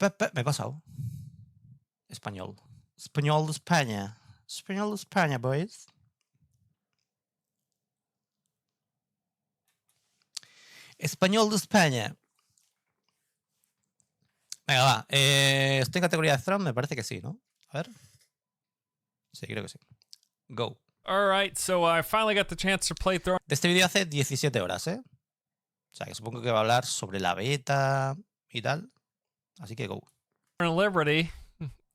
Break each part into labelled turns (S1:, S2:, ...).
S1: Me he pasado. Español. Español de España. Español de España, boys. Español de España. Venga, va. ¿Estoy en categoría de Throne? Me parece que sí, ¿no? A ver. Sí, creo que sí. Go.
S2: All right, so I finally got the chance to play Throne.
S1: De este vídeo hace 17 horas, ¿eh? O sea, que supongo que va a hablar sobre la beta y tal. Así que go.
S2: Liberty.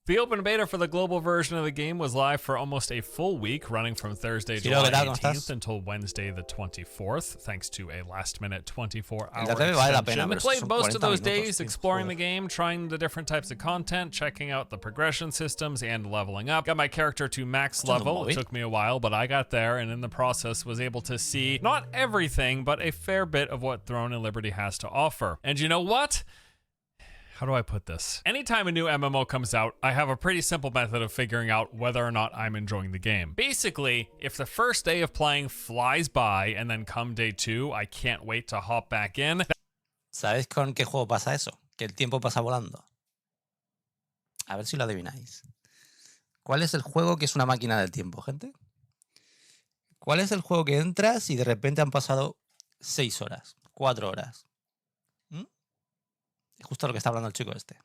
S2: The open beta for the global version of the game was live for almost a full week, running from Thursday, July 18th until Wednesday, the 24th, thanks to a last-minute 24-hour extension. I played most of those days exploring the game, trying the different types of content, checking out the progression systems, and leveling up. Got my character to max level. It took me a while, but I got there, and in the process was able to see not everything, but a fair bit of what Throne and Liberty has to offer. And you know what? How do I put this? Anytime a new MMO comes out, I have a pretty simple method of figuring out whether or not I'm enjoying the game. Basically, if the first day of playing flies by and then come day 2, I can't wait to hop back in.
S1: ¿Sabéis con qué juego pasa eso? Que el tiempo pasa volando. A ver si lo adivináis. ¿Cuál es el juego que es una máquina del tiempo, gente? ¿Cuál es el juego que entras y de repente han pasado 6 horas, 4 horas? Justo lo que está hablando el chico este.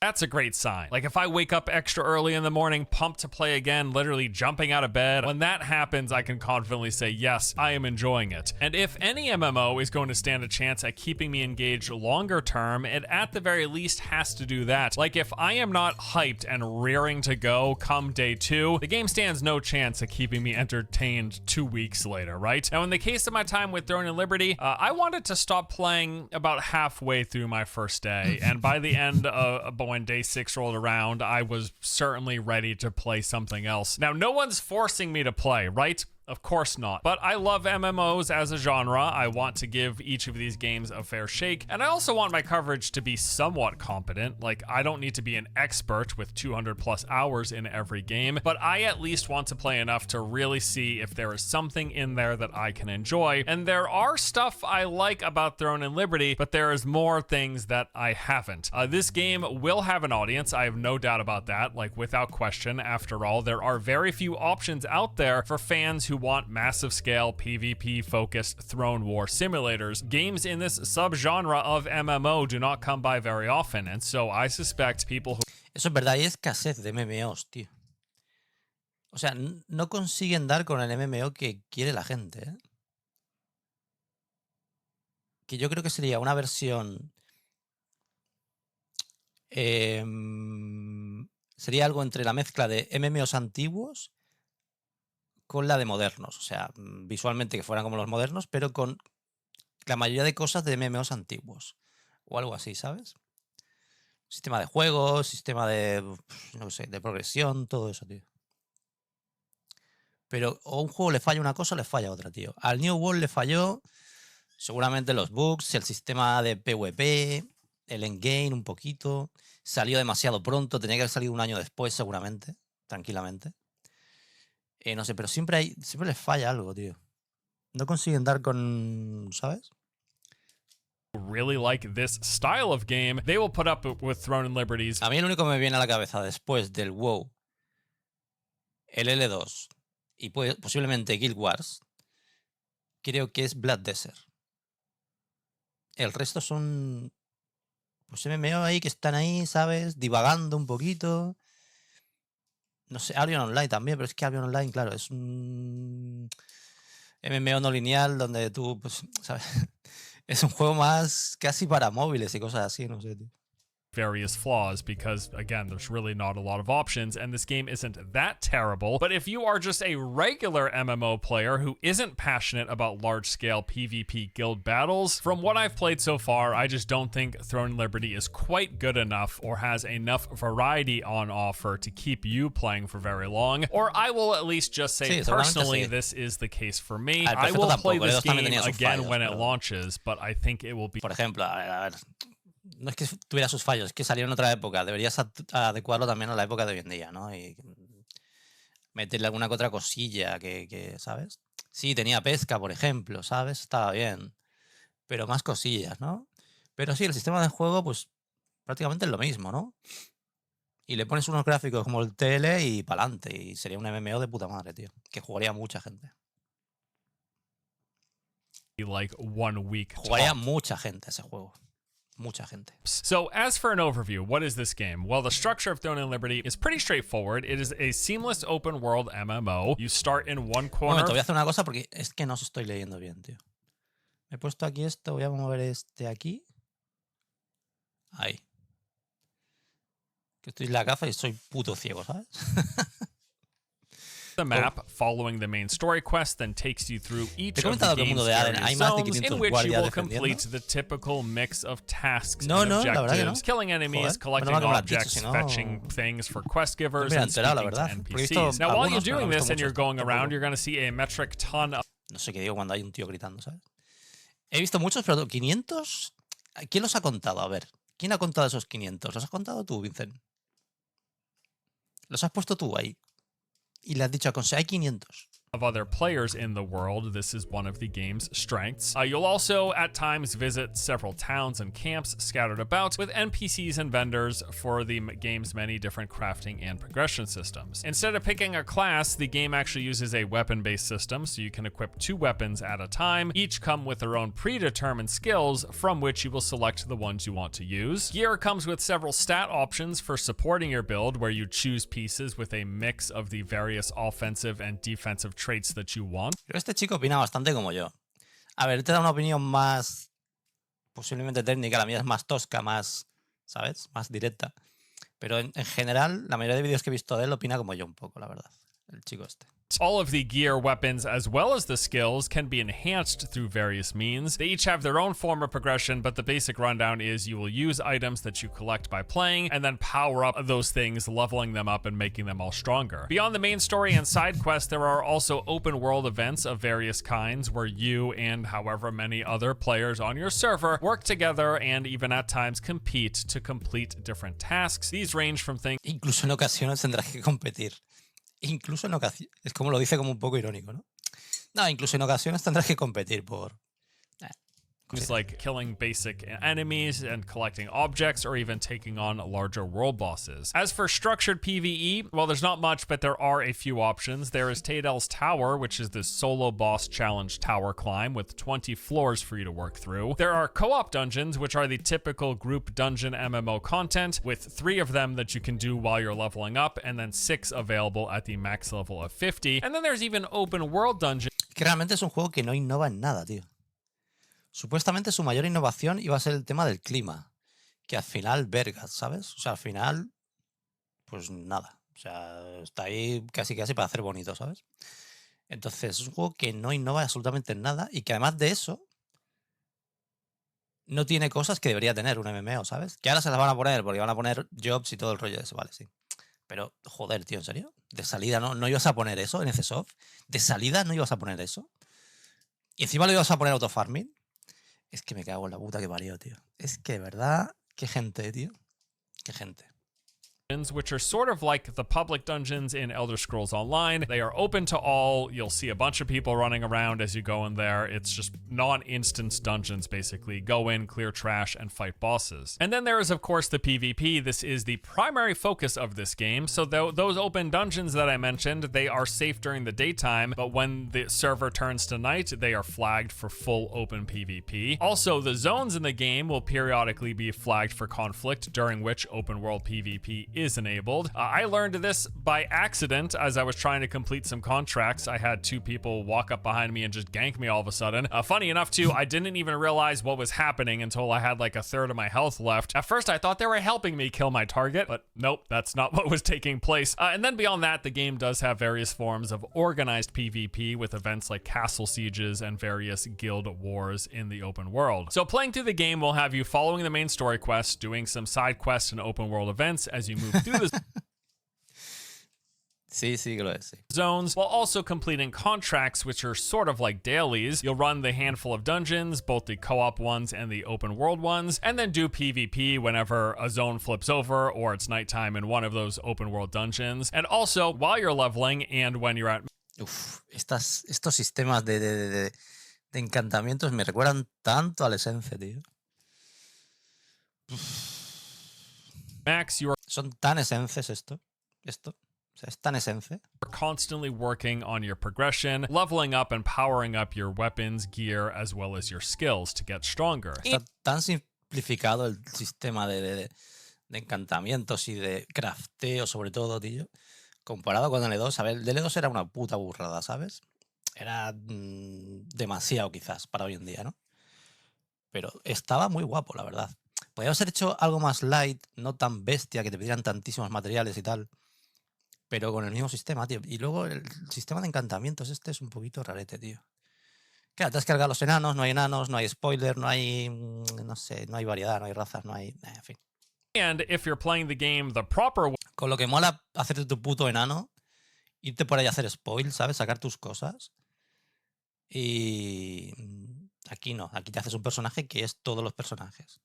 S2: That's a great sign. Like if I wake up extra early in the morning, pumped to play again, literally jumping out of bed, when that happens, I can confidently say, yes, I am enjoying it. And if any MMO is going to stand a chance at keeping me engaged longer term, it at the very least has to do that. Like if I am not hyped and rearing to go come day 2, the game stands no chance at keeping me entertained 2 weeks later, right? Now in the case of my time with Throne and Liberty, I wanted to stop playing about halfway through my first day, and by the end of when day 6 rolled around, I was certainly ready to play something else. Now, no one's forcing me to play, right? Of course not. But I love MMOs as a genre. I want to give each of these games a fair shake. And I also want my coverage to be somewhat competent. Like, I don't need to be an expert with 200 plus hours in every game, but I at least want to play enough to really see if there is something in there that I can enjoy. And there are stuff I like about Throne and Liberty, but there is more things that I haven't. This game will have an audience. I have no doubt about that. Like, without question, after all, there are very few options out there for fans who want massive scale PvP focused throne war simulators. Games in this subgenre of MMO do not come by very often, and so I suspect people who...
S1: Eso es verdad, hay escasez de MMOs, tío. O sea, no consiguen dar con el MMO que quiere la gente, ¿eh? Que yo creo que sería una versión... sería algo entre la mezcla de MMOs antiguos con la de modernos, o sea, visualmente que fueran como los modernos, pero con la mayoría de cosas de MMOs antiguos, o algo así, ¿sabes? Sistema de juegos, sistema de, no sé, de progresión, todo eso, tío. Pero o un juego le falla una cosa o le falla otra, tío. Al New World le falló seguramente los bugs, el sistema de PvP, el endgame un poquito, salió demasiado pronto, tenía que haber salido un año después seguramente, tranquilamente. No sé, pero siempre les falla algo, tío. No consiguen dar con, ¿sabes?
S2: Really like this style of game, they will put up with Throne and Liberties.
S1: A mí lo único que me viene a la cabeza después del WoW, el L2 y posiblemente Guild Wars, creo que es Blood Desert. El resto son pues MMO ahí que están ahí, ¿sabes? Divagando un poquito. No sé, Albion Online también, pero es que Albion Online, claro, es un MMO no lineal donde tú, pues, ¿sabes? Es un juego más casi para móviles y cosas así, no sé, tío.
S2: Various flaws because, again, there's really not a lot of options and this game isn't that terrible. But if you are just a regular MMO player who isn't passionate about large-scale PvP guild battles, from what I've played so far, I just don't think Throne and Liberty is quite good enough or has enough variety on offer to keep you playing for very long. Or I will at least just say personally, this is the case for me. I will play this game again when it launches, but I think it will be...
S1: Por ejemplo, a ver, no es que tuviera sus fallos, es que salió en otra época. Deberías adecuarlo también a la época de hoy en día, ¿no? Y meterle alguna que otra cosilla que, ¿sabes? Sí, tenía pesca, por ejemplo, ¿sabes? Estaba bien. Pero más cosillas, ¿no? Pero sí, el sistema de juego, pues prácticamente es lo mismo, ¿no? Y le pones unos gráficos como el TL y pa'lante. Y sería un MMO de puta madre, tío. Que jugaría mucha gente.
S2: Like 1 week.
S1: Jugaría mucha gente ese juego. Mucha gente.
S2: So as for an overview, what is this game? Well, the structure of Throne and Liberty is pretty straightforward. It is a seamless open world MMO. You start in one corner.
S1: Un momento, voy a hacer una cosa porque es que no os estoy leyendo bien, tío. Me he puesto aquí esto, voy a mover este aquí. Ahí. Que estoy en la gafa y soy puto ciego, ¿sabes?
S2: The map, following the main story quest, then takes you through each of the game's
S1: various
S2: zones, in which you will complete the typical mix of tasks and objectives, killing enemies, collecting objects, fetching things for quest givers, and speaking to NPCs. Now, while you're doing this and you're going around, you're going to see a metric ton of...
S1: No sé qué digo cuando hay un tío gritando, ¿sabes? He visto muchos, pero 500... ¿Quién los ha contado? A ver, ¿quién ha contado esos 500? ¿Los has contado tú, Vincent? ¿Los has puesto tú ahí? Y le has dicho a Corsair, hay 500.
S2: Of other players in the world. This is one of the game's strengths. You'll also at times visit several towns and camps scattered about with NPCs and vendors for the game's many different crafting and progression systems. Instead of picking a class, the game actually uses a weapon-based system, so you can equip 2 weapons at a time. Each come with their own predetermined skills from which you will select the ones you want to use. Gear comes with several stat options for supporting your build, where you choose pieces with a mix of the various offensive and defensive traits that you want.
S1: Pero este chico opina bastante como yo. A ver, te da una opinión más posiblemente técnica, la mía es más tosca, más, ¿sabes? Más directa. Pero en general, la mayoría de vídeos que he visto de él opina como yo un poco, la verdad. El chico este.
S2: All of the gear, weapons, as well as the skills can be enhanced through various means. They each have their own form of progression, but the basic rundown is you will use items that you collect by playing and then power up those things, leveling them up and making them all stronger. Beyond the main story and side quests, there are also open world events of various kinds where you and however many other players on your server work together and even at times compete to complete different tasks. These range from things...
S1: Incluso en ocasiones tendrás que competir. Incluso en ocasiones, es como lo dice como un poco irónico, ¿no? No, incluso en ocasiones tendrás que competir por...
S2: Just like killing basic enemies and collecting objects or even taking on larger world bosses. As for structured PvE, well, there's not much, but there are a few options. There is Taydel's Tower, which is the solo boss challenge tower climb with 20 floors for you to work through. There are co-op dungeons, which are the typical group dungeon MMO content, with 3 of them that you can do while you're leveling up, and then 6 available at the max level of 50. And then there's even open world dungeons.
S1: Que realmente es un juego que no innova en nada, tío. Supuestamente su mayor innovación iba a ser el tema del clima, que al final vergas, ¿sabes? O sea, al final, pues nada. O sea, está ahí casi para hacer bonito, ¿sabes? Entonces, es un juego que no innova absolutamente en nada y que además de eso, no tiene cosas que debería tener un MMO, ¿sabes? Que ahora se las van a poner porque van a poner jobs y todo el rollo de eso, vale, sí. Pero, joder, tío, ¿en serio? De salida no ibas a poner eso en ese soft. De salida no ibas a poner eso. Y encima lo ibas a poner autofarming. Es que me cago en la puta que parió, tío. Es que de verdad, qué gente, tío. Qué gente.
S2: Which are sort of like the public dungeons in Elder Scrolls Online. They are open to all. You'll see a bunch of people running around as you go in there. It's just non-instance dungeons, basically. Go in, clear trash, and fight bosses. And then there is, of course, the PvP. This is the primary focus of this game. So those open dungeons that I mentioned, they are safe during the daytime, but when the server turns to night, they are flagged for full open PvP. Also, the zones in the game will periodically be flagged for conflict, during which open world PvP is enabled. I learned this by accident as I was trying to complete some contracts. I had 2 people walk up behind me and just gank me all of a sudden. Funny enough too, I didn't even realize what was happening until I had like a third of my health left. At first I thought they were helping me kill my target, but nope, that's not what was taking place. And then beyond that, the game does have various forms of organized PvP with events like castle sieges and various guild wars in the open world. So playing through the game will have you following the main story quests, doing some side quests and open world events as you move through the
S1: Sí, que lo es, sí.
S2: zones, while also completing contracts, which are sort of like dailies. You'll run the handful of dungeons, both the co-op ones and the open world ones, and then do PvP whenever a zone flips over or it's nighttime in one of those open world dungeons. And also, while you're leveling and when you're at...
S1: Uf, estos sistemas de encantamientos me recuerdan tanto al Essence, tío.
S2: max, you are
S1: Son tan esences esto. O sea, es tan esence.
S2: constantly working on your progression, leveling up and powering up your weapons, gear, as well as your skills to get stronger.
S1: Está tan simplificado el sistema de encantamientos y de crafteo, sobre todo, tío. Comparado con el L2, a ver, el L2 era una puta burrada, ¿sabes? Era demasiado, quizás, para hoy en día, ¿no? Pero estaba muy guapo, la verdad. Podríamos haber hecho algo más light, no tan bestia, que te pidieran tantísimos materiales y tal. Pero con el mismo sistema, tío. Y luego el sistema de encantamientos este es un poquito rarete, tío. Claro, te has cargado los enanos, no hay spoiler, no hay, no sé, no hay variedad, no hay razas, no hay, en fin.
S2: And if you're playing the game the proper way,
S1: Con lo que mola hacerte tu puto enano, irte por ahí a hacer spoil, ¿sabes? Sacar tus cosas. Y aquí no, aquí te haces un personaje que es todos los personajes.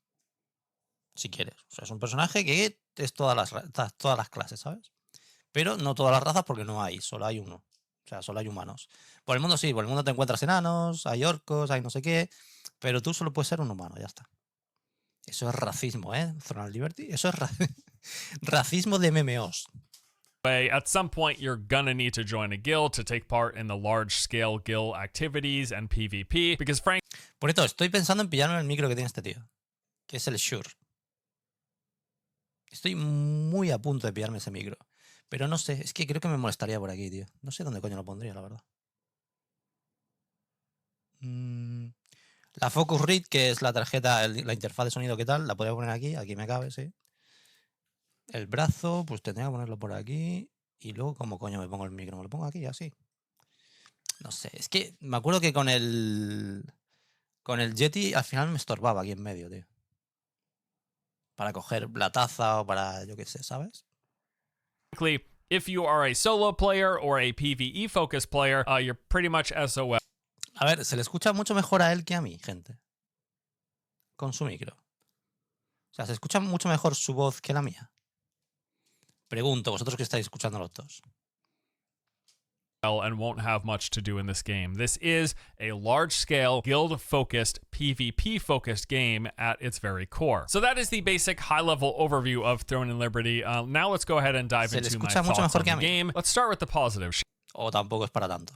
S1: Si quieres. O sea, es un personaje que es todas las clases, ¿sabes? Pero no todas las razas porque no hay, solo hay uno. O sea, solo hay humanos. Por el mundo sí, por el mundo te encuentras enanos, hay orcos, hay no sé qué, pero tú solo puedes ser un humano, ya está. Eso es racismo, ¿eh? Zonal Liberty. Eso es racismo de MMOs.
S2: at some point you're gonna need to join a guild to take part in the large-scale guild activities and PvP, because
S1: Por esto, estoy pensando en pillarme el micro que tiene este tío, que es el Shure. Estoy muy a punto de pillarme ese micro. Pero no sé, es que creo que me molestaría por aquí, tío. No sé dónde coño lo pondría, la verdad. La Focus Read, que es la tarjeta, la interfaz de sonido, ¿qué tal? La podría poner aquí, aquí me cabe, sí. El brazo, pues tendría que ponerlo por aquí. Y luego, ¿cómo coño me pongo el micro? ¿Me lo pongo aquí, así? No sé, es que me acuerdo que con el Yeti al final me estorbaba aquí en medio, tío. Para coger la taza o para, yo qué sé, ¿sabes?
S2: frankly, if you are a solo player or a PvE focused player, you're pretty much SOL.
S1: A ver, se le escucha mucho mejor a él que a mí, gente. Con su micro. O sea, se escucha mucho mejor su voz que la mía. Pregunto, vosotros que estáis escuchando los dos.
S2: And won't have much to do in this game. This is a large-scale, guild-focused, PvP-focused game at its very core. So that is the basic high-level overview of Throne and Liberty. Now let's go ahead and dive into my thoughts on the game. Let's start with the positive.
S1: O tampoco es para tanto.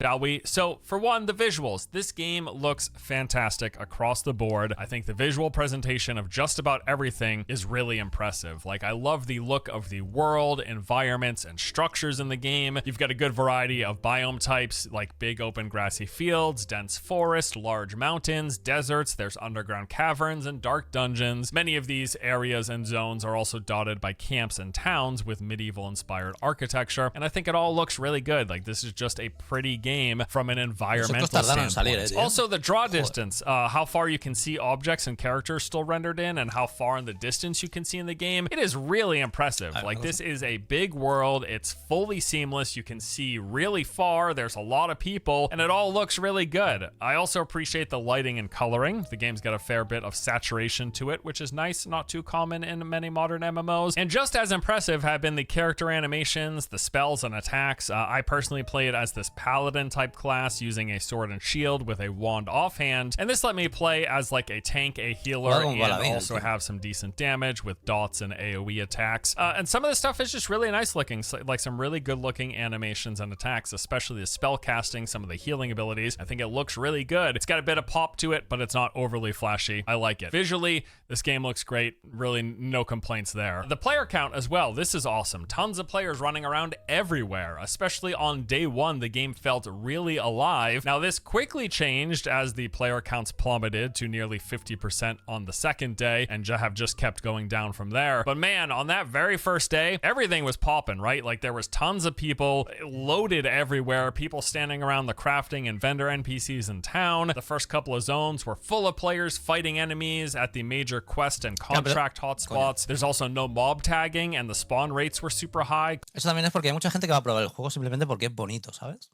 S2: Shall we? So, for one, the visuals. This game looks fantastic across the board. I think the visual presentation of just about everything is really impressive. Like, I love the look of the world, environments, and structures in the game. You've got a good variety of biome types, like big open grassy fields, dense forest, large mountains, deserts, there's underground caverns, and dark dungeons. Many of these areas and zones are also dotted by camps and towns with medieval-inspired architecture, and I think it all looks really good. Like, this is just a pretty game from an environmental standpoint. Also, the draw distance, how far you can see objects and characters still rendered in, and how far in the distance you can see in the game, it is really impressive. Like, this is a big world, it's fully seamless, you can see really far, there's a lot of people, and it all looks really good. I also appreciate the lighting and coloring. The game's got a fair bit of saturation to it, which is nice, not too common in many modern MMOs. And just as impressive have been the character animations, the spells and attacks. I personally played as this paladin type class using a sword and shield with a wand offhand, and this let me play as like a tank, a healer, and also have some decent damage with dots and AoE attacks. And some of the stuff is just really nice looking, like some really good looking animations and attacks, especially the spell casting, some of the healing abilities. I think it looks really good. It's got a bit of pop to it, but it's not overly flashy. I like it. Visually, this game looks great. Really no complaints there. The player count as well, this is awesome. Tons of players running around everywhere, especially on day one. The game felt really alive. Now, this quickly changed as the player counts plummeted to nearly 50% on the second day and have just kept going down from there. But man, on that very first day, everything was popping, right? Like, there was tons of people loaded everywhere, people standing around the crafting and vendor NPCs in town. The first couple of zones were full of players fighting enemies at the major quest and contract hotspots. There's also no mob tagging and the spawn rates were super high.
S1: Eso también es porque hay mucha gente que va a probar el juego simplemente porque es bonito, ¿sabes?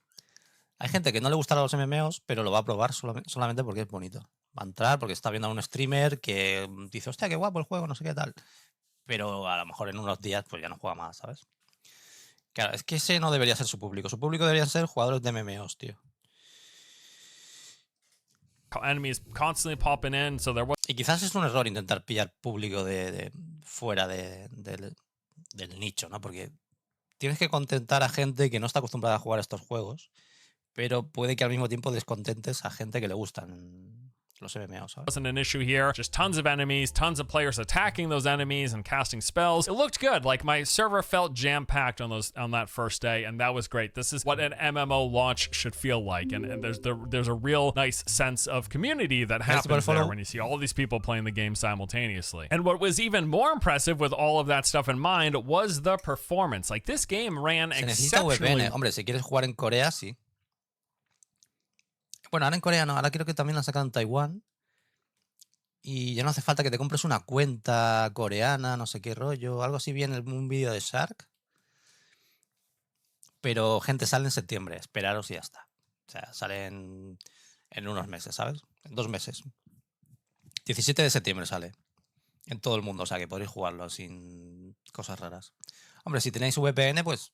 S1: Hay gente que no le gustan los MMOs, pero lo va a probar solamente porque es bonito. Va a entrar porque está viendo a un streamer que dice, hostia, qué guapo el juego, no sé qué tal. Pero a lo mejor en unos días pues ya no juega más, ¿sabes? Claro, es que ese no debería ser su público. Su público debería ser jugadores de MMOs, tío.
S2: enemies constantly popping in, so there was
S1: Y quizás es un error intentar pillar público de fuera del nicho, ¿no? Porque tienes que contentar a gente que no está acostumbrada a jugar a estos juegos, pero puede que al mismo tiempo descontentes a gente que le gustan los MMOs, ¿sabes?
S2: wasn't an issue here. Just tons of enemies, tons of players attacking those enemies and casting spells. It looked good. Like, my server felt jam-packed on that first day, and that was great. This is what an MMO launch should feel like, and there's a real nice sense of community that happens there when you see all these people playing the game simultaneously. And what was even more impressive with all of that stuff in mind was the performance. Like, this game ran exceptionally.
S1: Hombre, si quieres jugar en Corea, sí. Bueno, ahora en Corea no, ahora creo que también la han sacado en Taiwán. Y ya no hace falta que te compres una cuenta coreana, no sé qué rollo. Algo así vi en un vídeo de Shark. Pero, gente, sale en septiembre. Esperaros y ya está. O sea, sale en unos meses, ¿sabes? En 2 meses. 17 de septiembre sale. En todo el mundo, o sea, que podréis jugarlo sin cosas raras. Hombre, si tenéis VPN, pues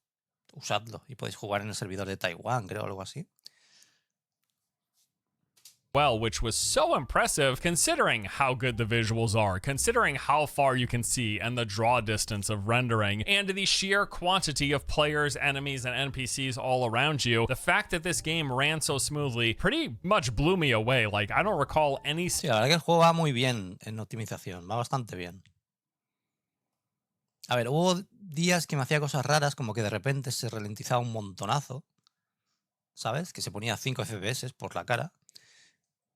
S1: usadlo. Y podéis jugar en el servidor de Taiwán, creo, o algo así.
S2: Well, which was so impressive considering how good the visuals are, considering how far you can see and the draw distance of rendering, and the sheer quantity of players, enemies, and NPCs all around you. The fact that this game ran so smoothly pretty much blew me away. Like, I don't recall any...
S1: Sí, la verdad que el juego va muy bien en optimización, va bastante bien. A ver, hubo días que me hacía cosas raras, como que de repente se ralentizaba un montonazo, ¿sabes? Que se ponía 5 FPS por la cara.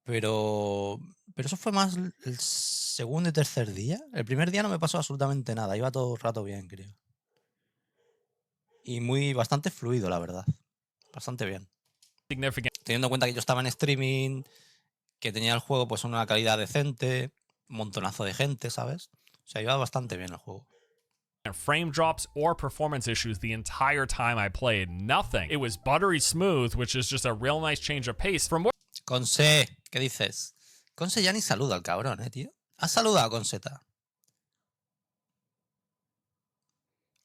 S1: Pero eso fue más el segundo y tercer día. El primer día no me pasó absolutamente nada. Iba todo el rato bien, creo. Y bastante fluido, la verdad. Bastante bien. Teniendo en cuenta que yo estaba en streaming, que tenía el juego pues una calidad decente, un montonazo de gente, ¿sabes? O sea, iba bastante bien el juego.
S2: Frame drops or performance issues the entire time I played. Nothing. It was buttery smooth, which is just a real nice change of pace from what...
S1: Conse, ¿qué dices? Conse ya ni saluda al cabrón, tío. ¿Has saludado, Conseta?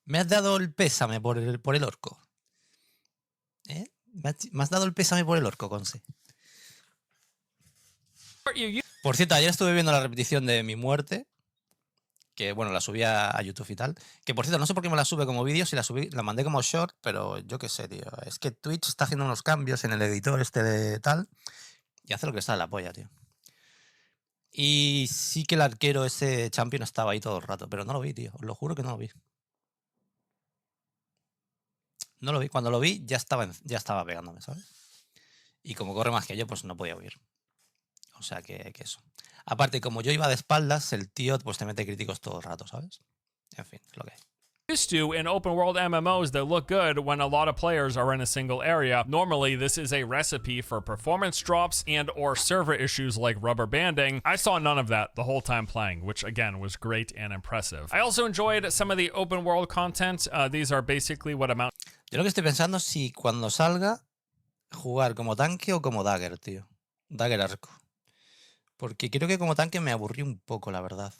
S1: Me has dado el pésame por el orco. ¿Eh? Me has dado el pésame por el orco, Conse. Por cierto, ayer estuve viendo la repetición de mi muerte. Que, bueno, la subí a YouTube y tal. Que, por cierto, no sé por qué me la sube como vídeo. Si la mandé como short, pero yo qué sé, tío. Es que Twitch está haciendo unos cambios en el editor este de tal. Y hace lo que está en la polla, tío. Y sí que el arquero ese champion estaba ahí todo el rato. Pero no lo vi, tío. Os lo juro que no lo vi. No lo vi. Cuando lo vi ya estaba pegándome, ¿sabes? Y como corre más que yo, pues no podía huir. O sea que eso. Aparte, como yo iba de espaldas, el tío pues te mete críticos todo el rato, ¿sabes? En fin, es lo que hay.
S2: Used to in open world MMOs that look good when a lot of players are in a single area. Normally, this is a recipe for performance drops and or server issues like rubber banding. I saw none of that the whole time playing, which again was great and impressive. I also enjoyed some of the open world content. These are basically what amount...
S1: Yo lo que estoy pensando es si cuando salga jugar como tanque o como dagger, tío. Dagger arco. Porque creo que como tanque me aburrí un poco, la verdad.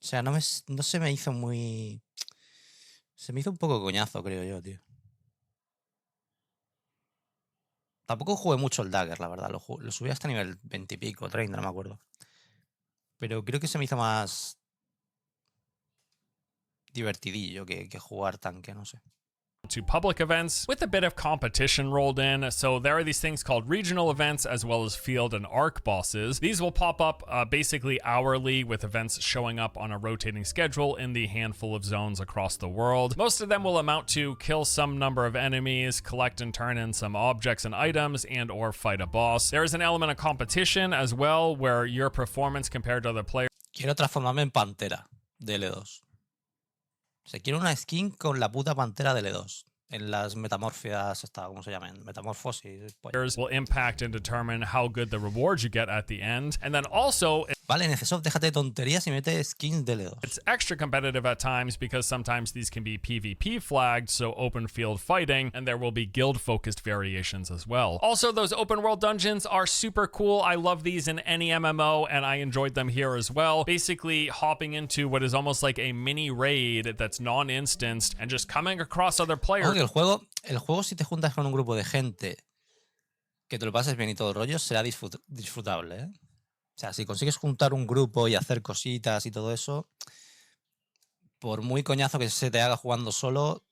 S1: O sea, no se me hizo muy... Se me hizo un poco coñazo, creo yo, tío. Tampoco jugué mucho el dagger, la verdad. Lo subí hasta nivel 20 y pico, 30, no me acuerdo. Pero creo que se me hizo más divertidillo que jugar tanque, no sé.
S2: To public events with a bit of competition rolled in. So there are these things called regional events as well as field and arc bosses. These will pop up basically hourly with events showing up on a rotating schedule in the handful of zones across the world. Most of them will amount to kill some number of enemies, collect and turn in some objects and items, and or fight a boss. There is an element of competition as well where your performance compared to other players...
S1: Quiero transformarme en pantera de L2. O sea, quiero una skin con la puta pantera de L2. En las metamorfias, ¿cómo se llaman? Metamorfosis.
S2: Will impact and determine how good the rewards you get at the end. And then also...
S1: Vale, NZXT, déjate de tonterías y mete skins de L2.
S2: It's extra competitive at times because sometimes these can be PvP flagged, so open field fighting, and there will be guild-focused variations as well. Also, those open world dungeons are super cool. I love these in any MMO, and I enjoyed them here as well. Basically, hopping into what is almost like a mini raid that's non-instanced and just coming across other players.
S1: El juego, si te juntas con un grupo de gente que te lo pases bien y todo el rollo, será disfrutable, ¿eh? O sea, si consigues juntar un grupo y hacer cositas y todo eso, por muy coñazo que se te haga jugando solo,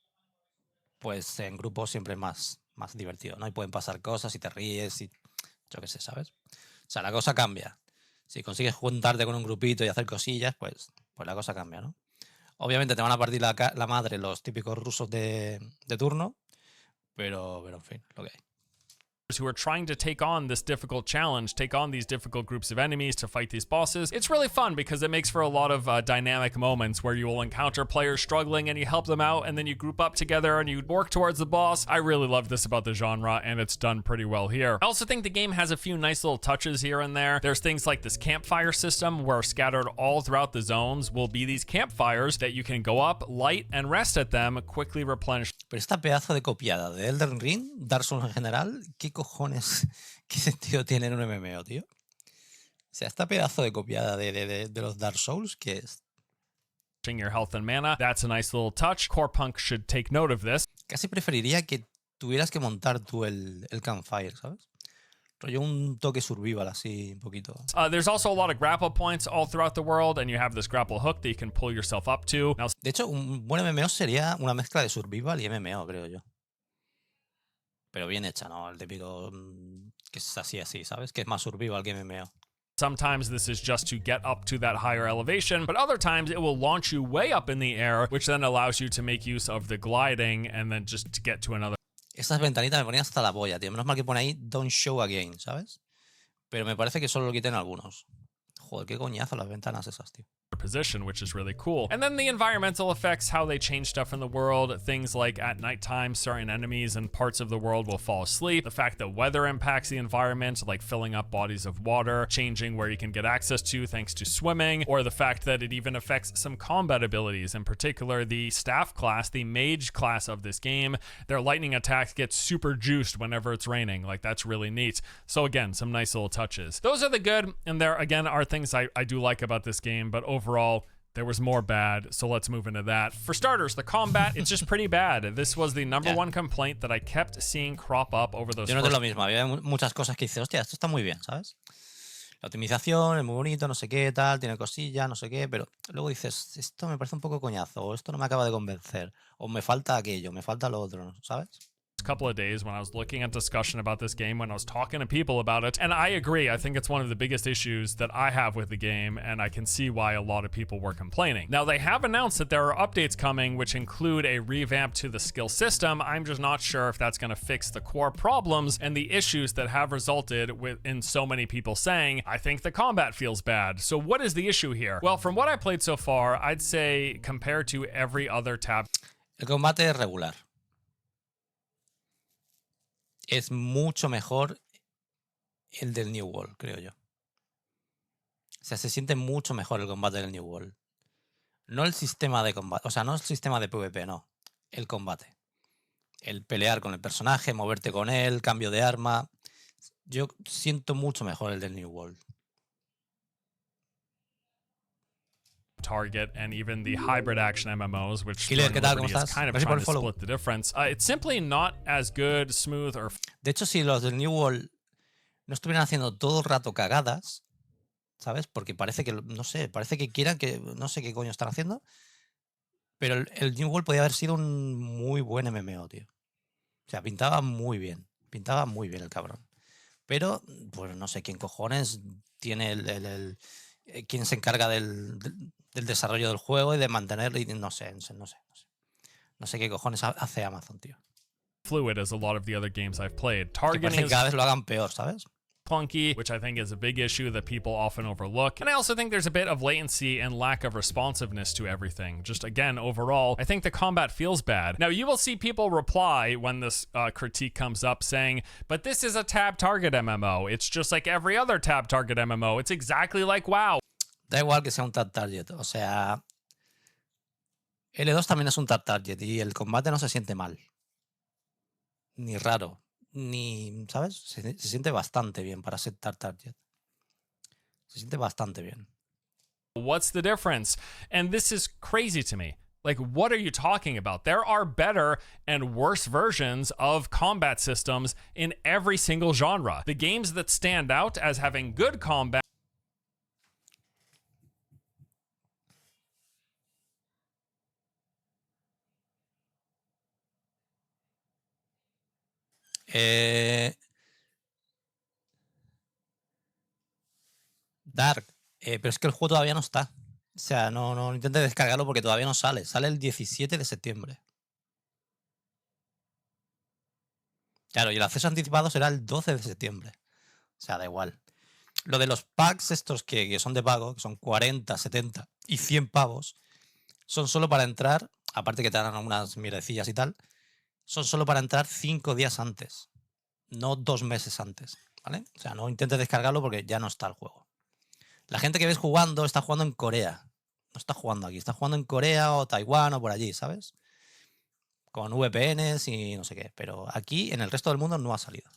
S1: pues en grupo siempre es más divertido, ¿no? Y pueden pasar cosas y te ríes y yo qué sé, ¿sabes? O sea, la cosa cambia. Si consigues juntarte con un grupito y hacer cosillas, pues la cosa cambia, ¿no? Obviamente te van a partir la madre los típicos rusos de turno, pero en fin, lo que hay.
S2: Who are trying to take on this difficult challenge, take on these difficult groups of enemies to fight these bosses. It's really fun because it makes for a lot of dynamic moments where you will encounter players struggling and you help them out and then you group up together and you work towards the boss. I really love this about the genre and it's done pretty well here. I also think the game has a few nice little touches here and there. There's things like this campfire system where scattered all throughout the zones will be these campfires that you can go up, light, and rest at them, quickly replenish.
S1: Pero esta pedazo de copiada de Elden Ring, Dark Souls en general, ¿qué cojones, qué sentido tiene en un MMO, tío? O sea, esta pedazo de copiada de los Dark Souls, ¿qué es?
S2: Your health and mana. That's a nice little touch. Core Punk should take note of this.
S1: Casi preferiría que tuvieras que montar tú el campfire, ¿sabes? Rollo un toque survival así, un poquito.
S2: There's also a lot of grapple points all throughout the world, and you have this grapple hook that you can pull yourself up to. Now,
S1: de hecho, un buen MMO sería una mezcla de survival y MMO, creo yo. Pero bien hecha, ¿no? El típico que es así, ¿sabes? Que es más survival que MMO.
S2: Sometimes this is just to get up to that higher elevation, but other times it will launch you way up in the air, which then allows you to make use of the gliding and then just to get to another.
S1: Estas ventanitas me ponían hasta la polla, tío. Menos mal que pone ahí Don't Show Again, ¿sabes? Pero me parece que solo lo quiten algunos. Joder, qué coñazo las ventanas esas, tío.
S2: Position, which is really cool. And then the environmental effects, how they change stuff in the world, things like at nighttime certain enemies and parts of the world will fall asleep, the fact that weather impacts the environment, like filling up bodies of water, changing where you can get access to thanks to swimming, or the fact that it even affects some combat abilities, in particular the staff class, the mage class of this game. Their lightning attacks get super juiced whenever it's raining. Like, that's really neat. So again, some nice little touches. Those are the good, and there again are things I do like about this game, but overall there was more bad, so let's move into that. For starters, the combat, it's just pretty bad. This was the number one complaint that I kept seeing crop up over those.
S1: Yo noté lo mismo, había muchas cosas que dices, hostia, esto está muy bien, ¿sabes? La optimización es muy bonito, no sé qué, tal, tiene cosillas, no sé qué, pero luego dices, esto me parece un poco coñazo, o esto no me acaba de convencer, o me falta aquello, me falta lo otro, ¿sabes?
S2: Couple of days when I was looking at discussion about this game, when I was talking to people about it, and I agree, I think it's one of the biggest issues that I have with the game, and I can see why a lot of people were complaining. Now, they have announced that there are updates coming which include a revamp to the skill system. I'm just not sure if that's going to fix the core problems and the issues that have resulted in so many people saying, I think the combat feels bad. So what is the issue here? Well, from what I played so far, I'd say compared to every other tab,
S1: el combate es regular. Es mucho mejor el del New World, creo yo. O sea, se siente mucho mejor el combate del New World. No el sistema de combate, o sea, no el sistema de PvP, no. El combate. El pelear con el personaje, moverte con él, cambio de arma. Yo siento mucho mejor el del New World.
S2: Target and even the hybrid action MMOs, which
S1: Killer, ¿qué tal? ¿Cómo
S2: is
S1: estás?
S2: kind of
S1: Gracias por
S2: trying
S1: el
S2: to
S1: follow.
S2: split the difference. It's simply not as good, smooth, or...
S1: De hecho, si los del New World no estuvieran haciendo todo el rato cagadas, ¿sabes? Porque parece que, no sé, parece que quieran que, no sé qué coño están haciendo, pero el New World podía haber sido un muy buen MMO, tío. O sea, pintaba muy bien el cabrón. Pero, pues no sé quién cojones tiene quién se encarga del desarrollo del juego y de mantenerlo y no sé qué cojones hace Amazon, tío.
S2: Fluid as a lot of the other games I've played.
S1: Que parece
S2: Targeting
S1: que cada vez lo hagan peor, ¿sabes?
S2: clunky, which I think is a big issue that people often overlook. And I also think there's a bit of latency and lack of responsiveness to everything. Just again, overall, I think the combat feels bad. Now, you will see people reply when this critique comes up saying, but this is a tab target MMO. It's just like every other tab target MMO. It's exactly like WoW.
S1: Da igual que sea un tab target, o sea, L2 también es un tab target y el combate no se siente mal, ni raro, ni, ¿sabes? Se siente bastante bien para ser tab target. Se siente bastante bien.
S2: What's the difference? And this is crazy to me. Like, what are you talking about? There are better and worse versions of combat systems in every single genre. The games that stand out as having good combat
S1: Dark, pero es que el juego todavía no está. O sea, no intentes descargarlo porque todavía no sale. Sale el 17 de septiembre. Claro, y el acceso anticipado será el 12 de septiembre. O sea, da igual. Lo de los packs estos que son de pago, que son 40, 70 y 100 pavos, son solo para entrar, aparte que te dan algunas mierdecillas y tal, son solo para entrar 5 días antes, no 2 meses antes, ¿vale? O sea, no intentes descargarlo porque ya no está el juego. La gente que ves jugando está jugando en Corea. No está jugando aquí, está jugando en Corea o Taiwán o por allí, ¿sabes? Con VPNs y no sé qué. Pero aquí, en el resto del mundo, no ha salido.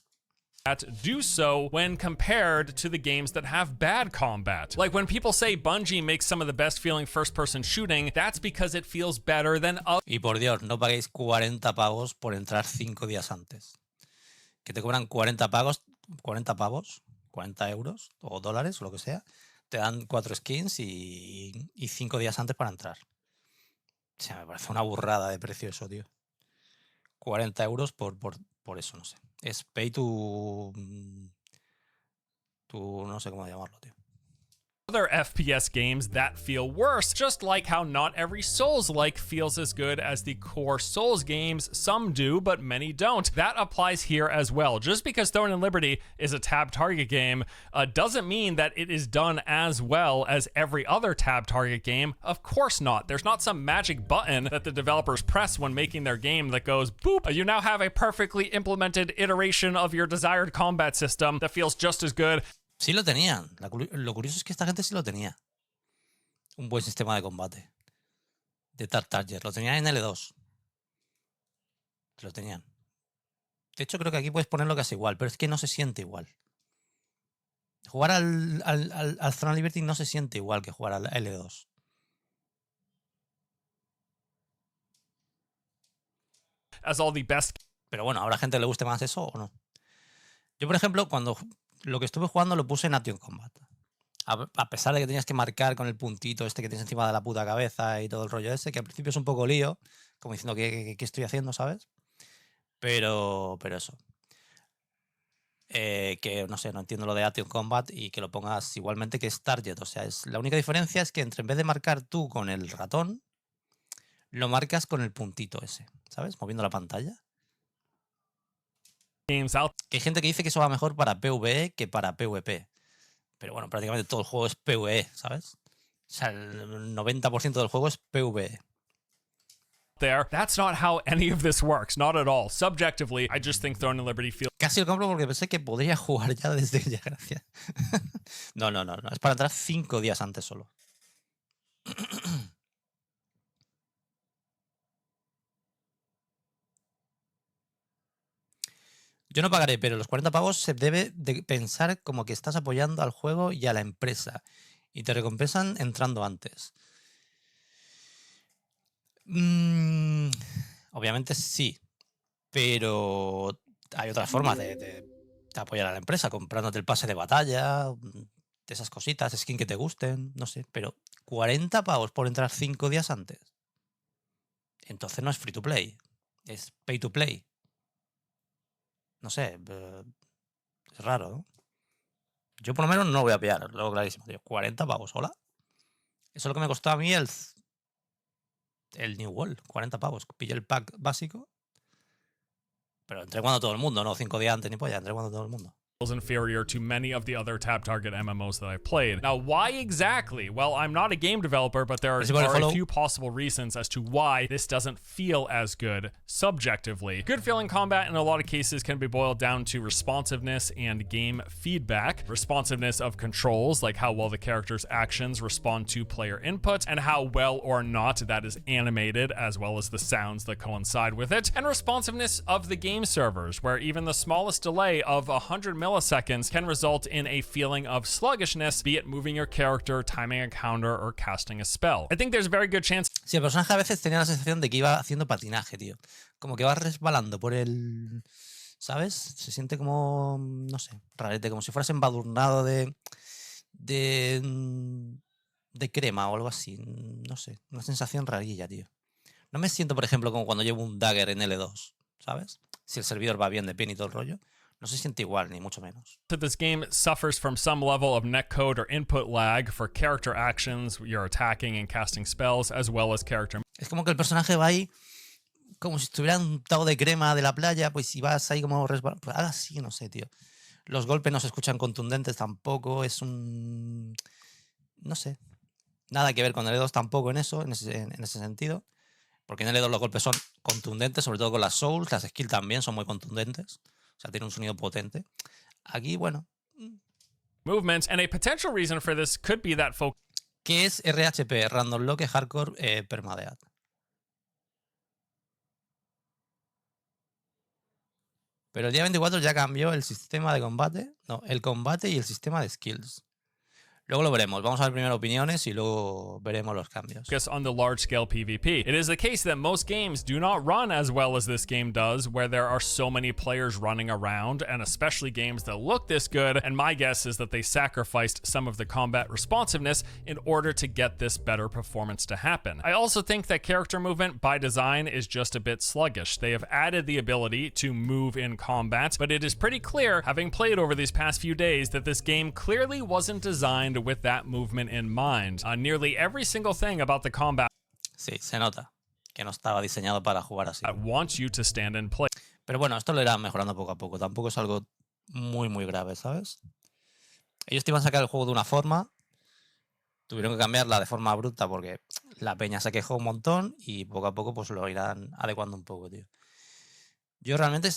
S2: Do so when compared to the games that have bad combat. Like when people say Bungie makes some of the best feeling first-person shooting, that's because it feels better than other.
S1: Y por Dios, no paguéis 40 pavos por entrar 5 días antes. Que te cobran 40 pavos, 40 euros o dólares o lo que sea. Te dan 4 skins y 5 días antes para entrar. O sea, me parece una burrada de precio eso, tío. 40 euros por eso, no sé. Es pay to... no sé cómo llamarlo, tío.
S2: Other FPS games that feel worse, just like how not every Souls-like feels as good as the core Souls games. Some do, but many don't. That applies here as well. Just because Throne and Liberty is a tab target game doesn't mean that it is done as well as every other tab target game. Of course not. There's not some magic button that the developers press when making their game that goes, boop, you now have a perfectly implemented iteration of your desired combat system that feels just as good.
S1: Sí lo tenían. Lo curioso es que esta gente sí lo tenía. Un buen sistema de combate. De Target. Lo tenían en L2. Lo tenían. De hecho, creo que aquí puedes ponerlo casi igual, pero es que no se siente igual. Jugar al Throne Liberty no se siente igual que jugar al L2.
S2: As all the best.
S1: Pero bueno, ¿habrá gente que le guste más eso o no? Yo, por ejemplo, cuando lo que estuve jugando lo puse en Action Combat. A pesar de que tenías que marcar con el puntito este que tienes encima de la puta cabeza y todo el rollo ese, que al principio es un poco lío, como diciendo ¿qué estoy haciendo, ¿sabes? Pero eso. Que no sé, no entiendo lo de Action Combat y que lo pongas igualmente que es Target. O sea, la única diferencia es que en vez de marcar tú con el ratón, lo marcas con el puntito ese, ¿sabes? Moviendo la pantalla.
S2: Games out.
S1: Hay gente que dice que eso va mejor para PvE que para PvP. Pero bueno, prácticamente todo el juego es PvE, ¿sabes? O sea, el 90% del juego es PvE.
S2: There. That's not how any of this works. Not at all. Subjectively, I just think Throne and Liberty feels...
S1: Casi lo compro porque pensé que podría jugar ya desde ya, gracias. No. Es para entrar 5 días antes solo. Yo no pagaré, pero los 40 pavos se debe de pensar como que estás apoyando al juego y a la empresa. Y te recompensan entrando antes. Obviamente sí. Pero hay otras formas de apoyar a la empresa. Comprándote el pase de batalla, de esas cositas, skin que te gusten, no sé. Pero 40 pavos por entrar 5 días antes. Entonces no es free to play. Es pay to play. No sé, es raro, ¿no? Yo por lo menos no voy a pillar, luego clarísimo, tío. 40 pavos, ¿hola? Eso es lo que me costó a mí el New World, 40 pavos. Pillé el pack básico, pero entré cuando todo el mundo, no 5 días antes ni polla, entré cuando todo el mundo.
S2: Inferior to many of the other tab target MMOs that I've played. Now, why exactly? Well, I'm not a game developer, but there are a few possible reasons as to why this doesn't feel as good subjectively. Good feeling combat in a lot of cases can be boiled down to responsiveness and game feedback. Responsiveness of controls, like how well the character's actions respond to player input, and how well or not that is animated, as well as the sounds that coincide with it. And responsiveness of the game servers, where even the smallest delay of 100 milliseconds can result in a feeling of sluggishness, be it moving your character, timing a counter, or casting a spell. I think there's a very good chance.
S1: Sí, el personaje a veces tenía la sensación de que iba haciendo patinaje, tío. Como que va resbalando por el... ¿Sabes? Se siente como... no sé, rarete, como si fueras embadurnado de crema o algo así. No sé, una sensación rarilla, tío. No me siento, por ejemplo, como cuando llevo un dagger en L2, ¿sabes? Si el servidor va bien de pin y todo el rollo. No se siente igual, ni mucho menos.
S2: This game suffers from some level of netcode or input lag for character actions, you're attacking and casting spells, as well as character.
S1: Es como que el personaje va ahí como si estuviera untado de crema de la playa, pues si vas ahí como resbalando, pues algo así, no sé, tío. Los golpes no se escuchan contundentes tampoco, es un... no sé. Nada que ver con el L2 tampoco en eso, en ese sentido. Porque en el L2 los golpes son contundentes, sobre todo con las Souls, las skills también son muy contundentes. O sea, tiene un sonido potente. Aquí, bueno.
S2: Movements, and a potential reason for this could be that focus.
S1: ¿Qué es RHP? Random Lock Hardcore Permadeath. Pero el día 24 ya cambió el sistema de combate. No, el combate y el sistema de skills. Luego lo veremos. Vamos a ver primero opiniones y luego veremos los cambios.
S2: On the large-scale PvP. It is the case that most games do not run as well as this game does, where there are so many players running around, and especially games that look this good, and my guess is that they sacrificed some of the combat responsiveness in order to get this better performance to happen. I also think that character movement by design is just a bit sluggish. They have added the ability to move in combat, but it is pretty clear, having played over these past few days, that this game clearly wasn't designed with that movement in mind. Nearly every single thing about the combat
S1: sí, se nota que no estaba diseñado para jugar así.
S2: Wants you to stand and play.
S1: Pero bueno, esto lo irán mejorando poco a poco. Tampoco es algo muy grave, ¿sabes? Ellos te iban a sacar el juego de una forma, tuvieron que cambiarla de forma bruta porque la peña se quejó un montón y poco a poco pues lo irán adecuando un poco, tío. Yo realmente...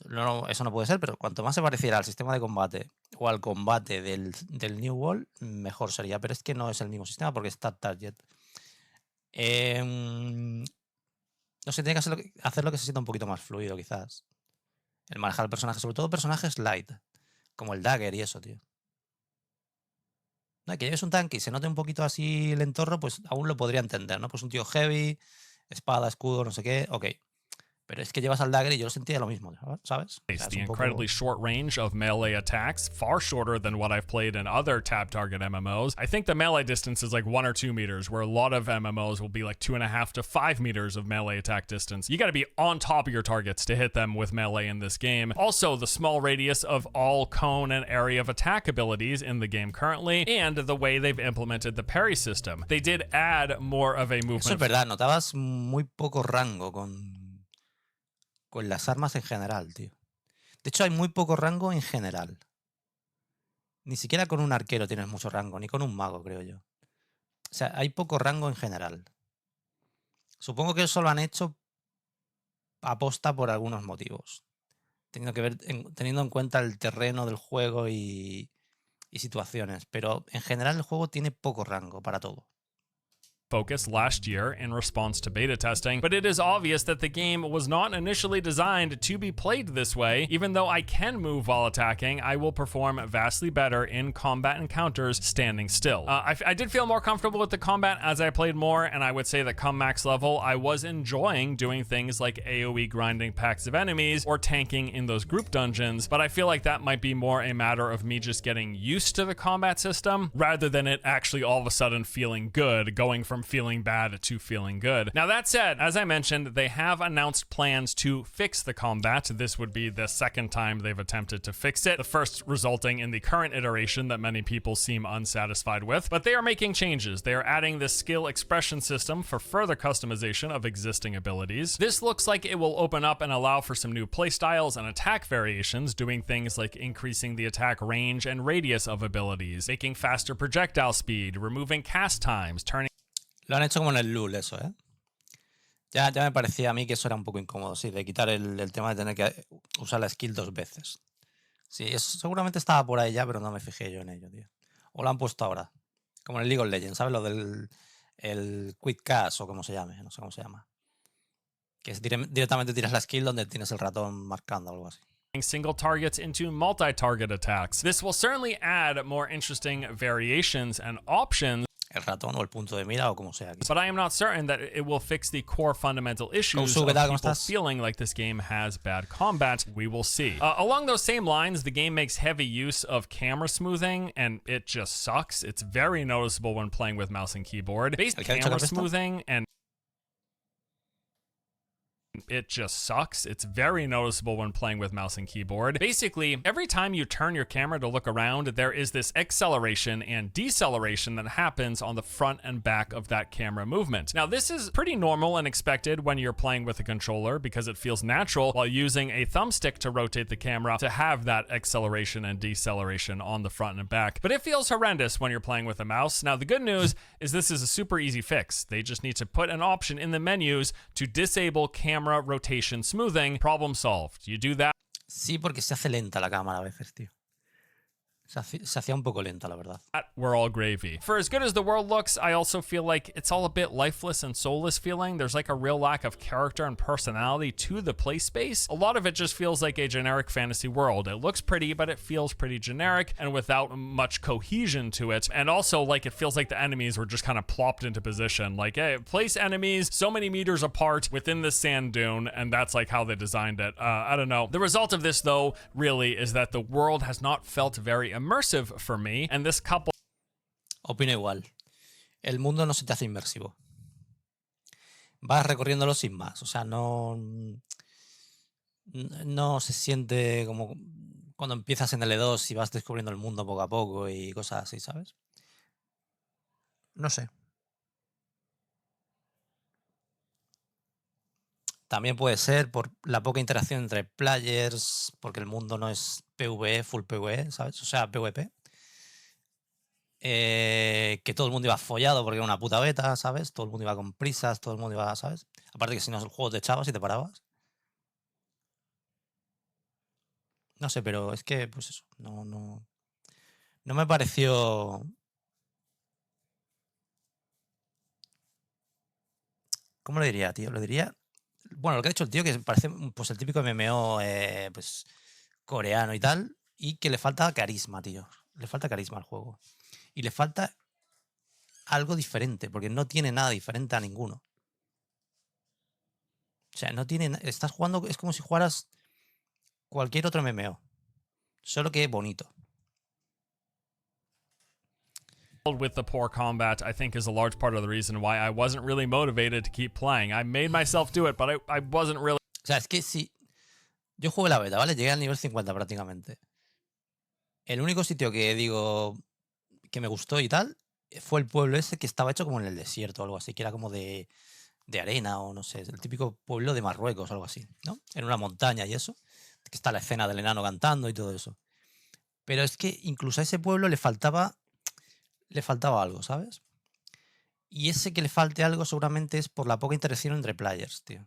S1: no, eso no puede ser, pero cuanto más se pareciera al sistema de combate o al combate del New World, mejor sería. Pero es que no es el mismo sistema porque está Target. No sé, tiene que hacerlo que se sienta un poquito más fluido, quizás. El manejar el personaje, sobre todo personajes light, como el Dagger y eso, tío. No, que lleves un tanque y se note un poquito así el entorno, pues aún lo podría entender, ¿no? Pues un tío heavy, espada, escudo, no sé qué, ok. Pero es que llevas al dagger y yo lo sentía lo mismo, ¿sabes? O sea,
S2: The incredibly short range of melee attacks, far shorter than what I've played in other tap target MMOs. I think the melee distance is like 1 or 2 meters, where a lot of MMOs will be like 2.5 to 5 meters of melee attack distance. You gotta be on top of your targets to hit them with melee in this game. Also, the small radius of all cone and area of attack abilities in the game currently, and the way they've implemented the parry system. They did add more of a movement.
S1: Eso es verdad, notabas muy poco rango con las armas en general, tío. De hecho, hay muy poco rango en general. Ni siquiera con un arquero tienes mucho rango, ni con un mago, creo yo. O sea, hay poco rango en general. Supongo que eso lo han hecho aposta por algunos motivos. Teniendo en cuenta el terreno del juego y situaciones. Pero en general el juego tiene poco rango para todo.
S2: Focus last year in response to beta testing, but it is obvious that the game was not initially designed to be played this way. Even though I can move while attacking, I will perform vastly better in combat encounters standing still. I did feel more comfortable with the combat as I played more, and I would say that come max level, I was enjoying doing things like AoE grinding packs of enemies or tanking in those group dungeons, but I feel like that might be more a matter of me just getting used to the combat system rather than it actually all of a sudden feeling good, going from feeling bad to feeling good. Now that said, as I mentioned, they have announced plans to fix the combat. This would be the second time they've attempted to fix it, the first resulting in the current iteration that many people seem unsatisfied with, but they are making changes. They are adding this skill expression system for further customization of existing abilities. This looks like it will open up and allow for some new playstyles and attack variations, doing things like increasing the attack range and radius of abilities, making faster projectile speed, removing cast times, turning...
S1: Lo han hecho como en el LoL eso, ¿eh? Ya me parecía a mí que eso era un poco incómodo, sí, de quitar el tema de tener que usar la skill 2 veces. Sí, eso seguramente estaba por ahí ya, pero no me fijé yo en ello, tío. O lo han puesto ahora. Como en el League of Legends, ¿sabes? Lo del Quick Cast o como se llame, no sé cómo se llama. Que es directamente tiras la skill donde tienes el ratón marcando o algo así.
S2: single targets into multi-target attacks. This will certainly add more interesting variations and options,
S1: El ratón o el punto de mira o como sea.
S2: but I am not certain that it will fix the core fundamental issues of people feeling like this game has bad combat. We will see. Along those same lines, the game makes heavy use of camera smoothing, and it just sucks. It's very noticeable when playing with mouse and keyboard. Base camera smoothing and it just sucks. It's very noticeable when playing with mouse and keyboard. Basically, every time you turn your camera to look around, there is this acceleration and deceleration that happens on the front and back of that camera movement. Now, this is pretty normal and expected when you're playing with a controller because it feels natural while using a thumbstick to rotate the camera to have that acceleration and deceleration on the front and back. But it feels horrendous when you're playing with a mouse. Now, the good news is this is a super easy fix. They just need to put an option in the menus to disable camera rotation smoothing. Problem solved. You do that.
S1: Sí, porque se hace lenta la cámara a veces, tío. Se hacía un poco lenta, la verdad.
S2: We're all gravy. For as good as the world looks, I also feel like it's all a bit lifeless and soulless feeling. There's like a real lack of character and personality to the play space. A lot of it just feels like a generic fantasy world. It looks pretty, but it feels pretty generic and without much cohesion to it. And also, like, it feels like the enemies were just kind of plopped into position. Like, hey, place enemies so many meters apart within the sand dune, and that's like how they designed it. I don't know. The result of this, though, really is that the world has not felt very immersive for me, and this couple.
S1: Opino igual. El mundo no se te hace inmersivo. Vas recorriéndolo sin más. O sea, no se siente como cuando empiezas en L2 y vas descubriendo el mundo poco a poco y cosas así, ¿sabes? No sé. También puede ser por la poca interacción entre players, porque el mundo no es PvE, full PvE, ¿sabes? O sea, PvP. Que todo el mundo iba follado porque era una puta beta, ¿sabes? Todo el mundo iba con prisas, todo el mundo iba, ¿sabes? Aparte que si no, el juego te echabas y te parabas. No sé, pero es que, pues eso, no me pareció... ¿Cómo lo diría, tío? Lo diría... Bueno, lo que ha dicho el tío, que parece pues el típico MMO pues, coreano y tal, y que le falta carisma, tío. Le falta carisma al juego. Y le falta algo diferente, porque no tiene nada diferente a ninguno. O sea, no tiene... Estás jugando... Es como si jugaras cualquier otro MMO. Solo que bonito.
S2: With the poor combat, I think, is a large part of the reason why I wasn't really motivated to keep playing. I made myself do it, but I wasn't really...
S1: O sea, es que si... Yo jugué la beta, ¿vale? Llegué al nivel 50 prácticamente. El único sitio que digo que me gustó y tal fue el pueblo ese que estaba hecho como en el desierto o algo así, que era como de arena o no sé, el típico pueblo de Marruecos o algo así, ¿no? En una montaña y eso, que está la escena del enano cantando y todo eso. Pero es que incluso a ese pueblo le faltaba algo, ¿sabes? Y ese que le falte algo seguramente es por la poca interacción entre players, tío.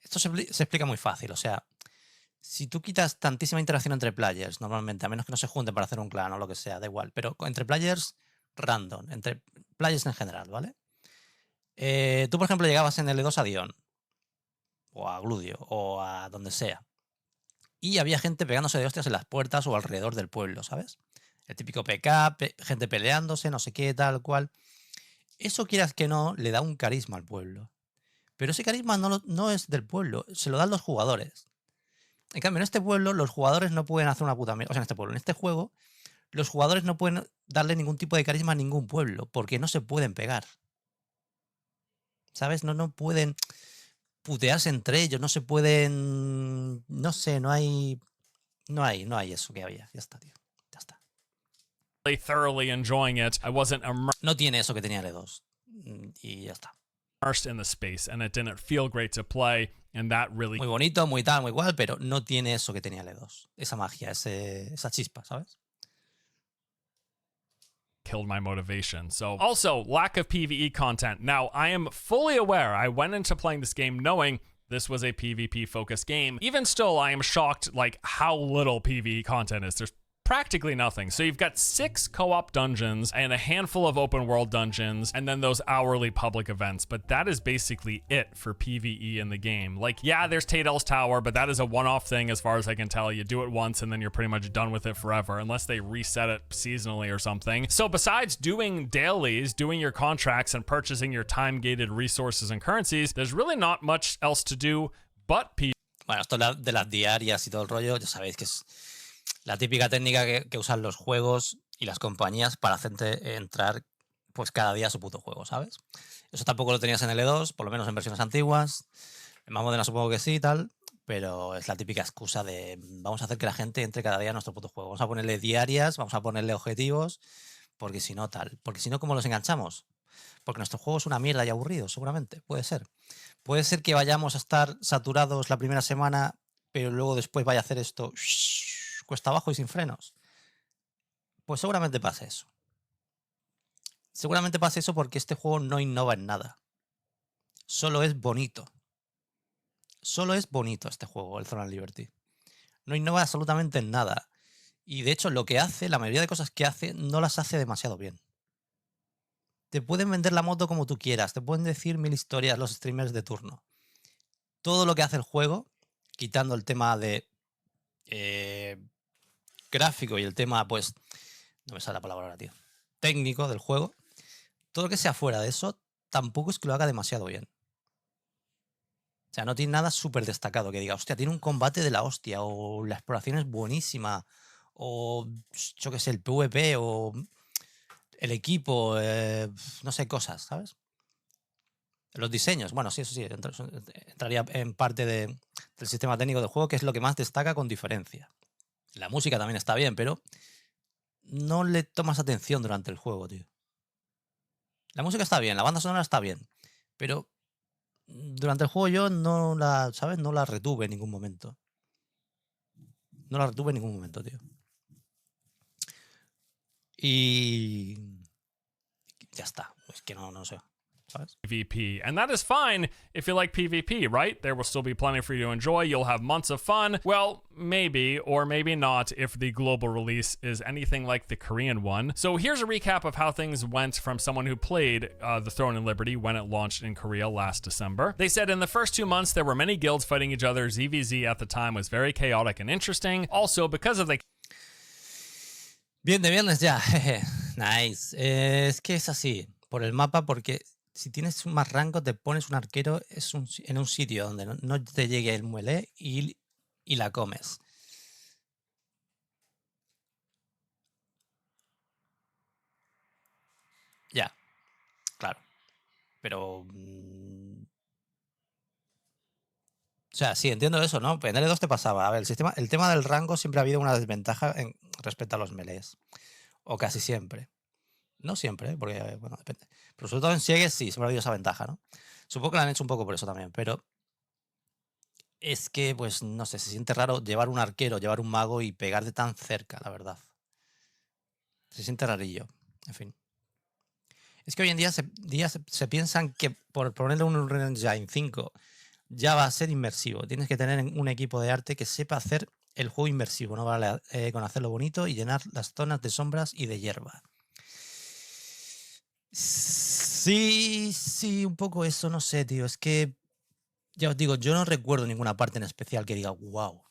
S1: Esto se explica muy fácil, o sea, si tú quitas tantísima interacción entre players, normalmente, a menos que no se junten para hacer un clan o lo que sea, da igual, pero entre players random, entre players en general, ¿vale? Tú, por ejemplo, llegabas en L2 a Dion, o a Gludio, o a donde sea, y había gente pegándose de hostias en las puertas o alrededor del pueblo, ¿sabes? El típico PK, gente peleándose, no sé qué, tal cual. Eso, quieras que no, le da un carisma al pueblo. Pero ese carisma no es del pueblo, se lo dan los jugadores. En cambio, en este pueblo, los jugadores no pueden hacer una puta mierda. O sea, en este juego, los jugadores no pueden darle ningún tipo de carisma a ningún pueblo, porque no se pueden pegar. ¿Sabes? No pueden putearse entre ellos, no se pueden... No sé, no hay eso que había. Ya está, tío. Ya está.
S2: Thoroughly enjoying it. I wasn't
S1: no tiene eso que tenía L2. Y ya está.
S2: Immersed in the space, and it didn't feel great to play, and that really...
S1: Muy bonito, muy tal, muy igual, pero no tiene eso que tenía L2. Esa magia, esa chispa, ¿sabes?
S2: Killed my motivation. So, also, lack of PvE content. Now, I am fully aware I went into playing this game knowing this was a PvP focused game. Even still, I am shocked like how little PvE content is. There's practically nothing. So you've got 6 co-op dungeons and a handful of open world dungeons, and then those hourly public events. But that is basically it for PvE in the game. Like, yeah, there's Tadel's Tower, but that is a one-off thing as far as I can tell. You do it once and then you're pretty much done with it forever, unless they reset it seasonally or something. So besides doing dailies, doing your contracts, and purchasing your time-gated resources and currencies, there's really not much else to do but PvP.
S1: Bueno, esto de las diarias y todo el rollo, ya sabéis que es la típica técnica que usan los juegos y las compañías para hacerte entrar pues cada día a su puto juego, ¿sabes? Eso tampoco lo tenías en L2, por lo menos en versiones antiguas. En más modernas supongo que sí y tal, pero es la típica excusa de vamos a hacer que la gente entre cada día a nuestro puto juego. Vamos a ponerle diarias, vamos a ponerle objetivos, porque si no tal. Porque si no, ¿cómo los enganchamos? Porque nuestro juego es una mierda y aburrido, seguramente. Puede ser. Puede ser que vayamos a estar saturados la primera semana, pero luego después vaya a hacer esto cuesta abajo y sin frenos. Pues seguramente pasa eso. Seguramente pasa eso porque este juego no innova en nada. Solo es bonito. Solo es bonito este juego, el Throne and Liberty. No innova absolutamente en nada. Y de hecho lo que hace, la mayoría de cosas que hace, no las hace demasiado bien. Te pueden vender la moto como tú quieras, te pueden decir 1000 historias los streamers de turno. Todo lo que hace el juego, quitando el tema de gráfico y el tema, pues, no me sale la palabra ahora, tío, técnico del juego, todo lo que sea fuera de eso, tampoco es que lo haga demasiado bien. O sea, no tiene nada súper destacado que diga, hostia, tiene un combate de la hostia, o la exploración es buenísima, o yo qué sé, el PvP, o el equipo, no sé, cosas, ¿sabes? Los diseños, bueno, sí, eso sí, entraría en parte del sistema técnico del juego, que es lo que más destaca con diferencia. La música también está bien, pero no le tomas atención durante el juego, tío. La música está bien, la banda sonora está bien, pero durante el juego yo no la, ¿sabes? No la retuve en ningún momento. No la retuve en ningún momento, tío. Y ya está. Es que no sé. ¿Sabes?
S2: PvP, and that is fine if you like PvP, right? There will still be plenty for you to enjoy. You'll have months of fun. Well, maybe or maybe not if the global release is anything like the Korean one. So here's a recap of how things went from someone who played the Throne and Liberty when it launched in Korea last December. They said in the first 2 months there were many guilds fighting each other. ZVZ at the time was very chaotic and interesting. Also, because of the...
S1: Bien de viernes ya. Nice. Es que es así. Por el mapa, porque si tienes más rango, te pones un arquero en un sitio donde no te llegue el muele y la comes. Ya, claro. Pero... o sea, sí, entiendo eso, ¿no? En L2 te pasaba. A ver, el tema del rango siempre ha habido una desventaja respecto a los melees. O casi siempre. No siempre, porque, bueno, depende. Pero sobre todo en Seagate sí, siempre ha habido esa ventaja, ¿no? Supongo que la han hecho un poco por eso también, pero es que, pues, no sé, se siente raro llevar un arquero, llevar un mago y pegarte tan cerca, la verdad. Se siente rarillo, en fin. Es que hoy en día se piensan que por ponerle un Unreal Engine 5 ya va a ser inmersivo. Tienes que tener un equipo de arte que sepa hacer el juego inmersivo, no vale con hacerlo bonito y llenar las zonas de sombras y de hierba. Sí, un poco eso, no sé, tío. Es que, ya os digo, yo no recuerdo ninguna parte en especial que diga, wow.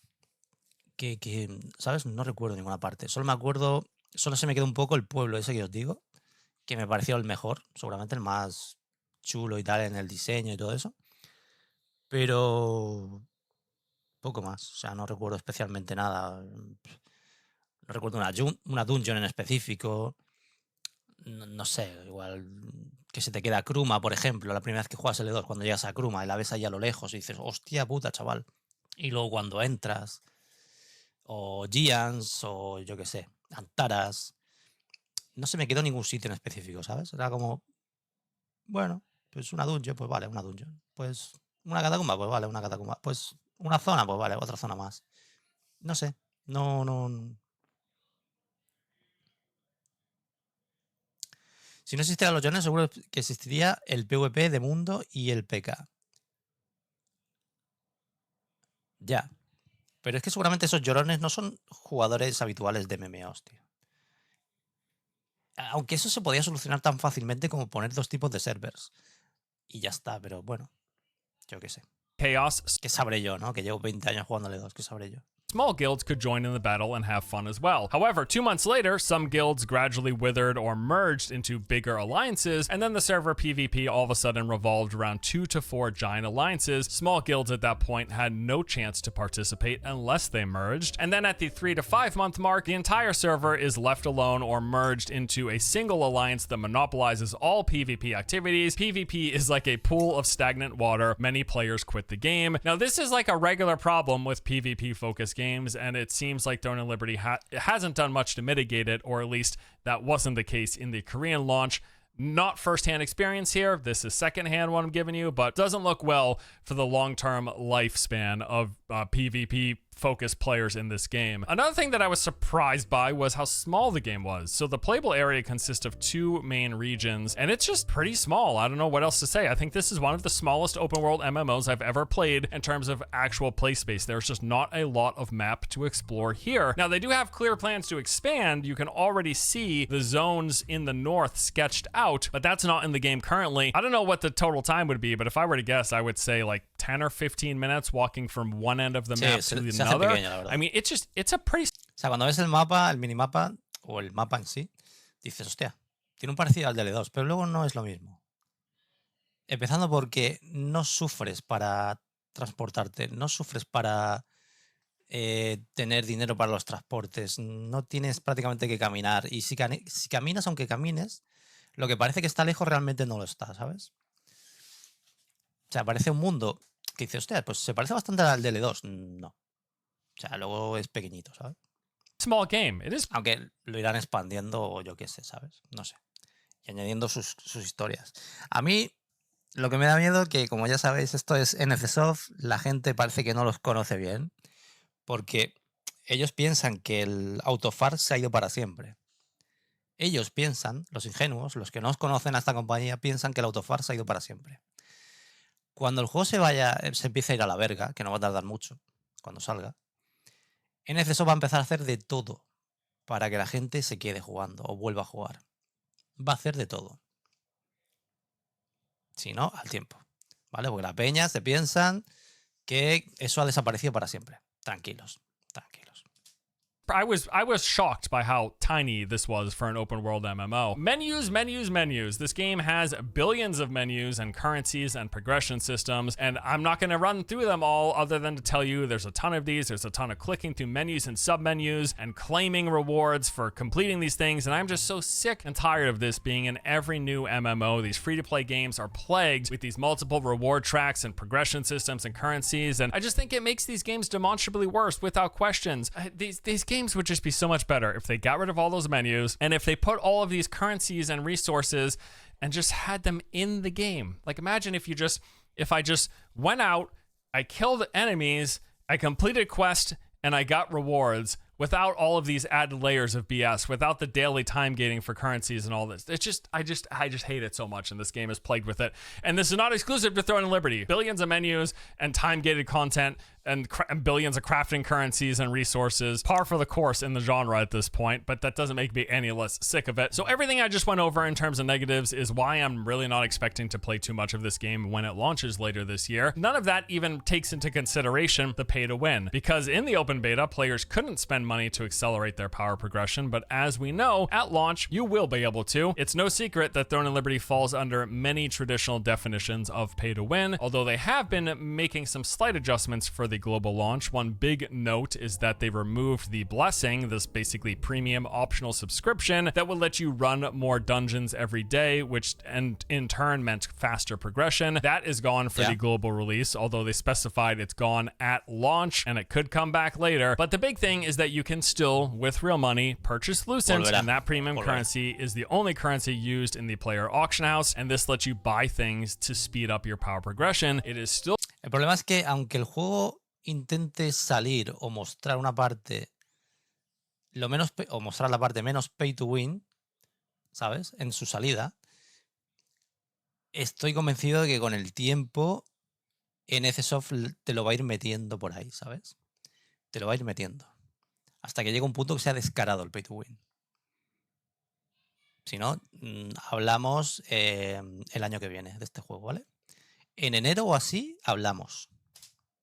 S1: ¿Sabes? No recuerdo ninguna parte. Solo se me quedó un poco el pueblo ese que os digo, que me pareció el mejor, seguramente el más chulo y tal en el diseño y todo eso. Pero poco más, o sea, no recuerdo especialmente nada. No recuerdo una dungeon en específico. No sé, igual que se te queda Kruma, por ejemplo, la primera vez que juegas L2, cuando llegas a Kruma y la ves ahí a lo lejos y dices, hostia puta, chaval. Y luego cuando entras, o Giants, o yo qué sé, Antaras, no se me quedó ningún sitio en específico, ¿sabes? Era como, bueno, pues una dungeon, pues vale, una dungeon. Pues una catacumba, pues vale, una catacumba. Pues una zona, pues vale, otra zona más. No sé, no. Si no existieran los Jones, seguro que existiría el PvP de mundo y el PK. Ya. Pero es que seguramente esos llorones no son jugadores habituales de MMOs, tío. Aunque eso se podía solucionar tan fácilmente como poner 2 tipos de servers. Y ya está, pero bueno, yo qué sé.
S2: Chaos.
S1: ¿Qué sabré yo, no? Que llevo 20 años jugándole 2, ¿qué sabré yo?
S2: Small guilds could join in the battle and have fun as well. However, 2 months later, some guilds gradually withered or merged into bigger alliances, and then the server PvP all of a sudden revolved around 2 to 4 giant alliances. Small guilds at that point had no chance to participate unless they merged. And then at the 3 to 5 month mark, the entire server is left alone or merged into a single alliance that monopolizes all PvP activities. PvP is like a pool of stagnant water. Many players quit the game. Now, this is like a regular problem with PvP focused games, and it seems like Throne and Liberty hasn't done much to mitigate it, or at least that wasn't the case in the Korean launch. Not first-hand experience here. This is second-hand what I'm giving you, but doesn't look well for the long-term lifespan of PvP-focused players in this game. Another thing that I was surprised by was how small the game was. So the playable area consists of 2 main regions, and it's just pretty small. I don't know what else to say. I think this is one of the smallest open-world MMOs I've ever played in terms of actual play space. There's just not a lot of map to explore here. Now, they do have clear plans to expand. You can already see the zones in the north sketched out, but that's not in the game currently. I don't know what the total time would be, but if I were to guess, I would say like 10 or 15 minutes walking from one end of the map to the other. I mean, it's a pretty...
S1: O sea, cuando ves el mapa, el minimapa, o el mapa en sí, dices, hostia, tiene un parecido al de L2, pero luego no es lo mismo. Empezando porque no sufres para transportarte, no sufres para tener dinero para los transportes, no tienes prácticamente que caminar. Y si caminas, aunque camines, lo que parece que está lejos realmente no lo está, ¿sabes? O sea, parece un mundo que dices, hostia, pues se parece bastante al de L2. No. O sea, luego es pequeñito, ¿sabes?
S2: Small game. It is.
S1: Aunque lo irán expandiendo o yo qué sé, ¿sabes? No sé. Y añadiendo sus historias. A mí, lo que me da miedo que, como ya sabéis, esto es NCSoft, la gente parece que no los conoce bien, porque ellos piensan que el autofar se ha ido para siempre. Ellos piensan, los ingenuos, los que no conocen a esta compañía, piensan que el autofar se ha ido para siempre. Cuando el juego se empiece a ir a la verga, que no va a tardar mucho, cuando salga, NCSoft va a empezar a hacer de todo para que la gente se quede jugando o vuelva a jugar. Va a hacer de todo. Si no, al tiempo. ¿Vale? Porque la peña se piensan que eso ha desaparecido para siempre. Tranquilos, tranquilos.
S2: I was shocked by how tiny this was for an open world MMO. Menus, menus, menus. This game has billions of menus and currencies and progression systems, and I'm not going to run through them all other than to tell you there's a ton of these. There's a ton of clicking through menus and submenus and claiming rewards for completing these things, and I'm just so sick and tired of this being in every new MMO. These free-to-play games are plagued with these multiple reward tracks and progression systems and currencies, and I just think it makes these games demonstrably worse without questions. These games would just be so much better if they got rid of all those menus and if they put all of these currencies and resources and just had them in the game. Like, imagine if I just went out, I killed enemies, I completed quest, and I got rewards without all of these added layers of BS, without the daily time gating for currencies and all this. It's just, I just hate it so much, and this game is plagued with it. And this is not exclusive to Throne and Liberty. Billions of menus and time gated content and billions of crafting currencies and resources. Par for the course in the genre at this point, but that doesn't make me any less sick of it. So everything I just went over in terms of negatives is why I'm really not expecting to play too much of this game when it launches later this year. None of that even takes into consideration the pay to win, because in the open beta, players couldn't spend money to accelerate their power progression, but as we know, at launch, you will be able to. It's no secret that Throne and Liberty falls under many traditional definitions of pay to win, although they have been making some slight adjustments for the global launch. One big note is that they removed the Blessing, this basically premium optional subscription that would let you run more dungeons every day, which and in turn meant faster progression. That is gone for the global release, although they specified it's gone at launch and it could come back later. But the big thing is that you can still, with real money, purchase Lucent, and that premium currency is the only currency used in the player auction house, and this lets you buy things to speed up your power progression. It is still...
S1: El problema es que aunque el juego intente salir o mostrar una parte o mostrar la parte menos pay to win, ¿sabes? En su salida, estoy convencido de que con el tiempo NCSoft te lo va a ir metiendo por ahí, ¿sabes? te lo va a ir metiendo. Hasta que llegue un punto que sea descarado el pay to win. Si no, hablamos el año que viene de este juego, ¿vale? En enero o así hablamos.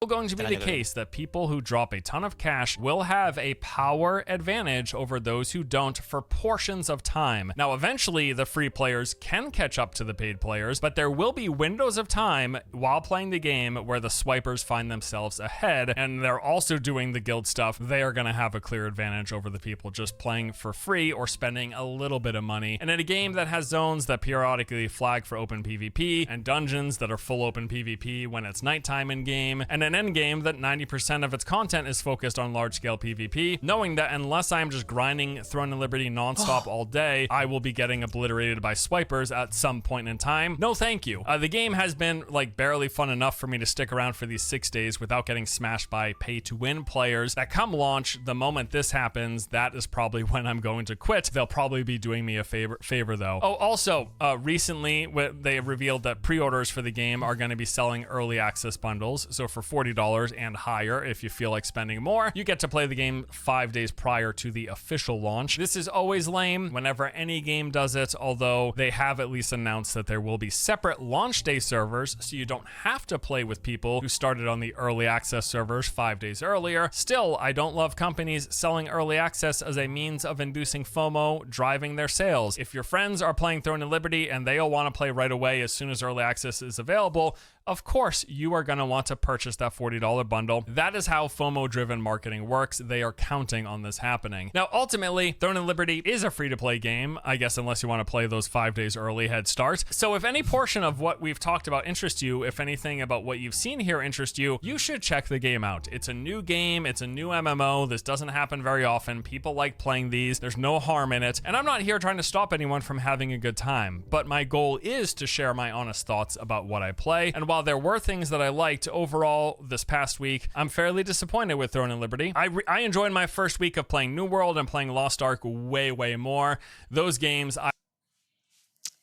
S2: Going to be the case that people who drop a ton of cash will have a power advantage over those who don't for portions of time. Now, eventually, the free players can catch up to the paid players, but there will be windows of time while playing the game where the swipers find themselves ahead, and they're also doing the guild stuff. They are going to have a clear advantage over the people just playing for free or spending a little bit of money. And in a game that has zones that periodically flag for open PvP, and dungeons that are full open PvP when it's nighttime in game, and an endgame that 90% of its content is focused on large-scale PvP, knowing that unless I'm just grinding Throne and Liberty non-stop all day, I will be getting obliterated by swipers at some point in time. No thank you. The game has been like barely fun enough for me to stick around for these 6 days without getting smashed by pay-to-win players. That come launch, the moment this happens, that is probably when I'm going to quit. They'll probably be doing me a favor though. Oh, also, recently they revealed that pre-orders for the game are going to be selling early access bundles. So for $40 and higher, if you feel like spending more, you get to play the game 5 days prior to the official launch. This is always lame whenever any game does it, although they have at least announced that there will be separate launch day servers, so you don't have to play with people who started on the early access servers 5 days earlier. Still, I don't love companies selling early access as a means of inducing FOMO, driving their sales. If your friends are playing Throne and Liberty and they all want to play right away as soon as early access is available, of course, you are going to want to purchase that $40 bundle. That is how FOMO-driven marketing works. They are counting on this happening. Now, ultimately, Throne and Liberty is a free-to-play game, I guess, unless you want to play those 5 days early head start. So if any portion of what we've talked about interests you, if anything about what you've seen here interests you, you should check the game out. It's a new game. It's a new MMO. This doesn't happen very often. People like playing these. There's no harm in it. And I'm not here trying to stop anyone from having a good time, but my goal is to share my honest thoughts about what I play. And while there were things that I liked overall this past week, I'm fairly disappointed with Throne and Liberty. I enjoyed my first week of playing New World and playing Lost Ark way more. Those games...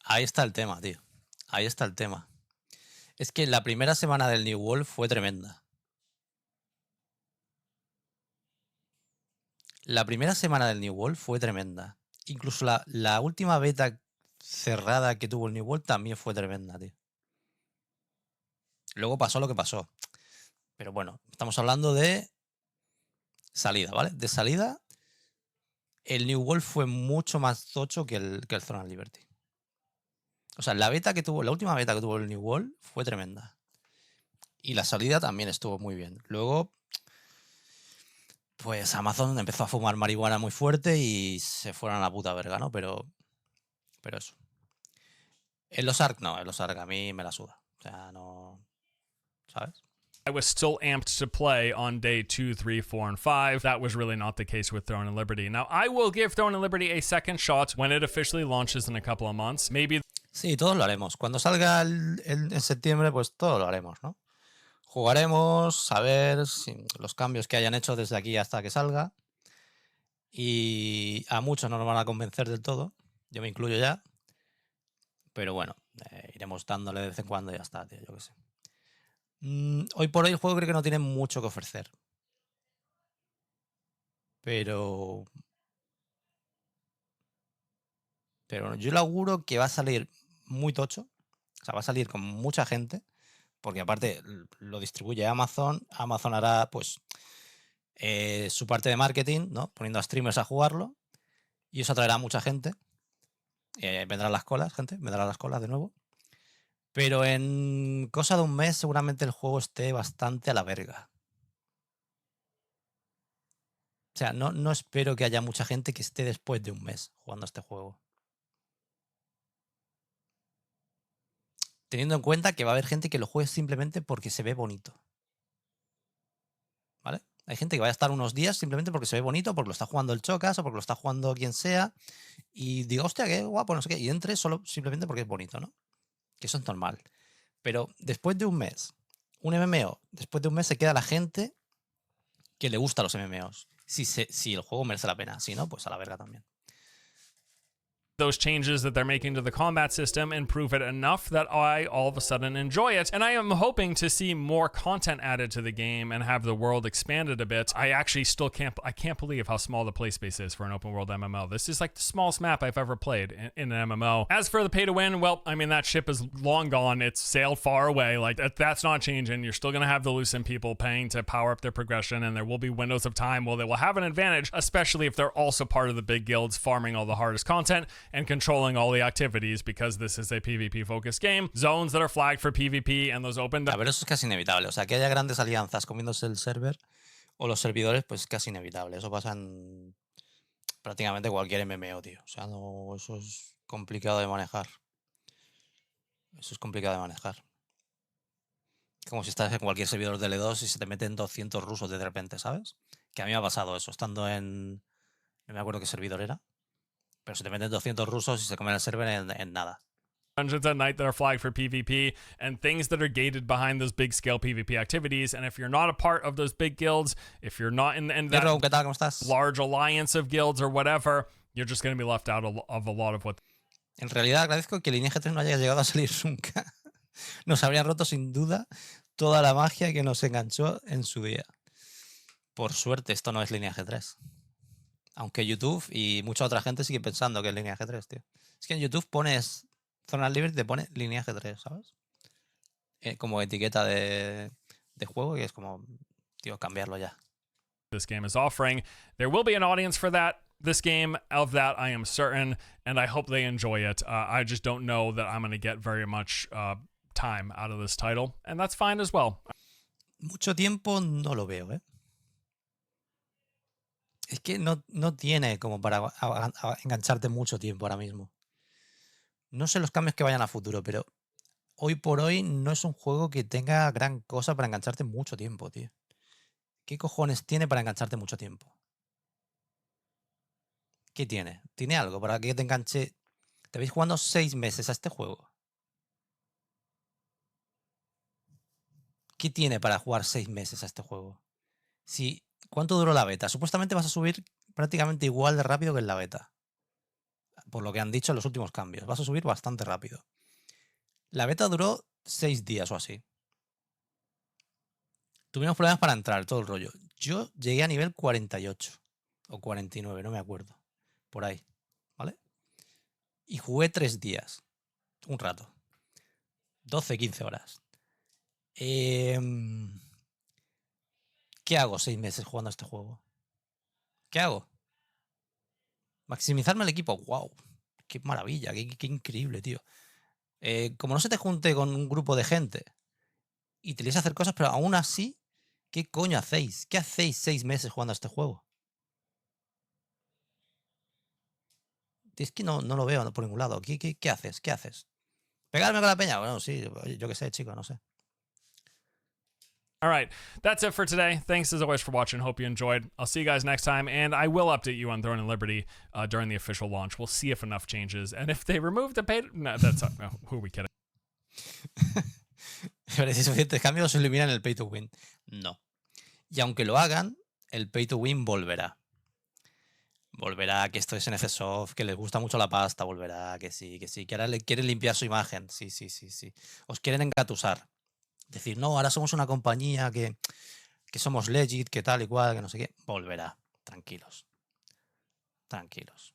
S1: Ahí está el tema, tío. Ahí está el tema. Es que la primera semana del New World fue tremenda. La primera semana del New World fue tremenda. Incluso la última beta cerrada que tuvo el New World también fue tremenda, tío. Luego pasó lo que pasó. Pero bueno, estamos hablando de salida, ¿vale? De salida, el New World fue mucho más tocho que el Throne and Liberty. O sea, la última beta que tuvo el New World fue tremenda. Y la salida también estuvo muy bien. Luego, pues Amazon empezó a fumar marihuana muy fuerte y se fueron a la puta verga, ¿no? Pero eso. En los Ark no, en los Ark a mí me la suda. O sea, no... ¿Sabes?
S2: I was still amped to play on day 2, 3, 4, and 5. That was really not the case with Throne and Liberty. Now, I will give Throne and Liberty a second shot when it officially launches in a couple of months. Maybe...
S1: Sí, todos lo haremos. Cuando salga en septiembre, pues todo lo haremos, ¿no? Jugaremos, a ver si los cambios que hayan hecho desde aquí hasta que salga. Y a muchos no nos van a convencer del todo. Yo me incluyo ya. Pero bueno, iremos dándole de vez en cuando y ya está, tío, yo qué sé. Hoy por hoy el juego creo que no tiene mucho que ofrecer. Pero yo le auguro que va a salir muy tocho. O sea, va a salir con mucha gente. Porque aparte lo distribuye Amazon. Amazon hará pues su parte de marketing, ¿no? Poniendo a streamers a jugarlo. Y eso atraerá a mucha gente. Vendrán las colas, gente. Vendrán las colas de nuevo. Pero en cosa de un mes seguramente el juego esté bastante a la verga. O sea, no espero que haya mucha gente que esté después de un mes jugando a este juego. Teniendo en cuenta que va a haber gente que lo juegue simplemente porque se ve bonito. ¿Vale? Hay gente que va a estar unos días simplemente porque se ve bonito, porque lo está jugando el Chocas o porque lo está jugando quien sea. Y digo, hostia, qué guapo, no sé qué. Y entre solo simplemente porque es bonito, ¿no? Que eso es normal. Pero después de un mes, un MMO, después de un mes se queda la gente que le gusta los MMOs. Si el juego merece la pena. Si no, pues a la verga también.
S2: those changes that they're making to the combat system improve it enough that I all of a sudden enjoy it. And I am hoping to see more content added to the game and have the world expanded a bit. I actually still can't believe how small the play space is for an open world MMO. This is like the smallest map I've ever played in an MMO. As for the pay to win, well, I mean, that ship is long gone. It's sailed far away. Like that's not changing. You're still going to have the Lucent people paying to power up their progression, and there will be windows of time where they will have an advantage, especially if they're also part of the big guilds farming all the hardest content and controlling all the activities, because this is a PvP focused game. Zones that are flagged for PvP and those open.
S1: Pero eso es casi inevitable. O sea, que haya grandes alianzas comiéndose el server o los servidores, pues es casi inevitable. Eso pasa en prácticamente cualquier MMO, tío. O sea, no, eso es complicado de manejar. Eso es complicado de manejar. Como si estás en cualquier servidor de L2 y se te meten 200 rusos de repente, ¿sabes? Que a mí me ha pasado eso, estando en... No me acuerdo qué servidor era. Pero se te meten 200 rusos y se comen el server en nada.
S2: Dungeons at night that are flagged for PvP and things that are gated behind those big scale PvP activities. And if you're not a part of those big guilds, if you're not in that
S1: ¿Qué tal? ¿Cómo estás?
S2: large alliance of guilds or whatever, you're just going to be left out of a lot of what...
S1: En realidad agradezco que el Lineage 3 no haya llegado a salir nunca. Nos habría roto sin duda toda la magia que nos enganchó en su día. Por suerte esto no es Lineage 3. Aunque YouTube y mucha otra gente sigue pensando que es Lineage 3, tío. Es que en YouTube pones zonas libres y te pone Lineage 3, ¿sabes? Como etiqueta de juego, y es como, tío, cambiarlo ya.
S2: This game is offering. There will be an audience for that. This game, of that I am certain, and I hope they enjoy it. I just don't know that I'm going to get very much time out of this title, and that's fine as well.
S1: Mucho tiempo no lo veo, ¿eh? Es que no tiene como para engancharte mucho tiempo ahora mismo. No sé los cambios que vayan a futuro, pero hoy por hoy no es un juego que tenga gran cosa para engancharte mucho tiempo, tío. ¿Qué cojones tiene para engancharte mucho tiempo? ¿Qué tiene? ¿Tiene algo para que te enganche? ¿Te veis jugando 6 meses a este juego? ¿Qué tiene para jugar 6 meses a este juego? Si, ¿cuánto duró la beta? Supuestamente vas a subir prácticamente igual de rápido que en la beta. Por lo que han dicho en los últimos cambios. Vas a subir bastante rápido. La beta duró 6 días o así. Tuvimos problemas para entrar, todo el rollo. Yo llegué a nivel 48 o 49, no me acuerdo. Por ahí, ¿vale? Y jugué 3 días. Un rato. 12, 15 horas. ¿Qué hago 6 meses jugando a este juego? ¿Qué hago? Maximizarme el equipo. ¡Wow! ¡Qué maravilla! ¡Qué increíble, tío! Como no se te junte con un grupo de gente y te líes a hacer cosas, pero aún así, ¿qué coño hacéis? ¿Qué hacéis 6 meses jugando a este juego? Es que no lo veo por ningún lado. ¿Qué haces? ¿Qué haces? ¿Pegarme con la peña? Bueno, sí, yo qué sé, chico, no sé.
S2: All right, that's it for today. Thanks as always for watching. Hope you enjoyed. I'll see you guys next time, and I will update you on Throne and Liberty during the official launch. We'll see if enough changes, and if they remove the pay... No, that's... No, who are we kidding?
S1: Pero si suficientes cambios eliminan el pay to win. No. Y aunque lo hagan, el pay to win volverá. Volverá, que esto es NCSoft, que les gusta mucho la pasta, volverá, que sí, que ahora le quieren limpiar su imagen. Sí. Os quieren engatusar. Decir, no, ahora somos una compañía que somos legit, que tal y cual, que no sé qué. Volverá. Tranquilos. Tranquilos.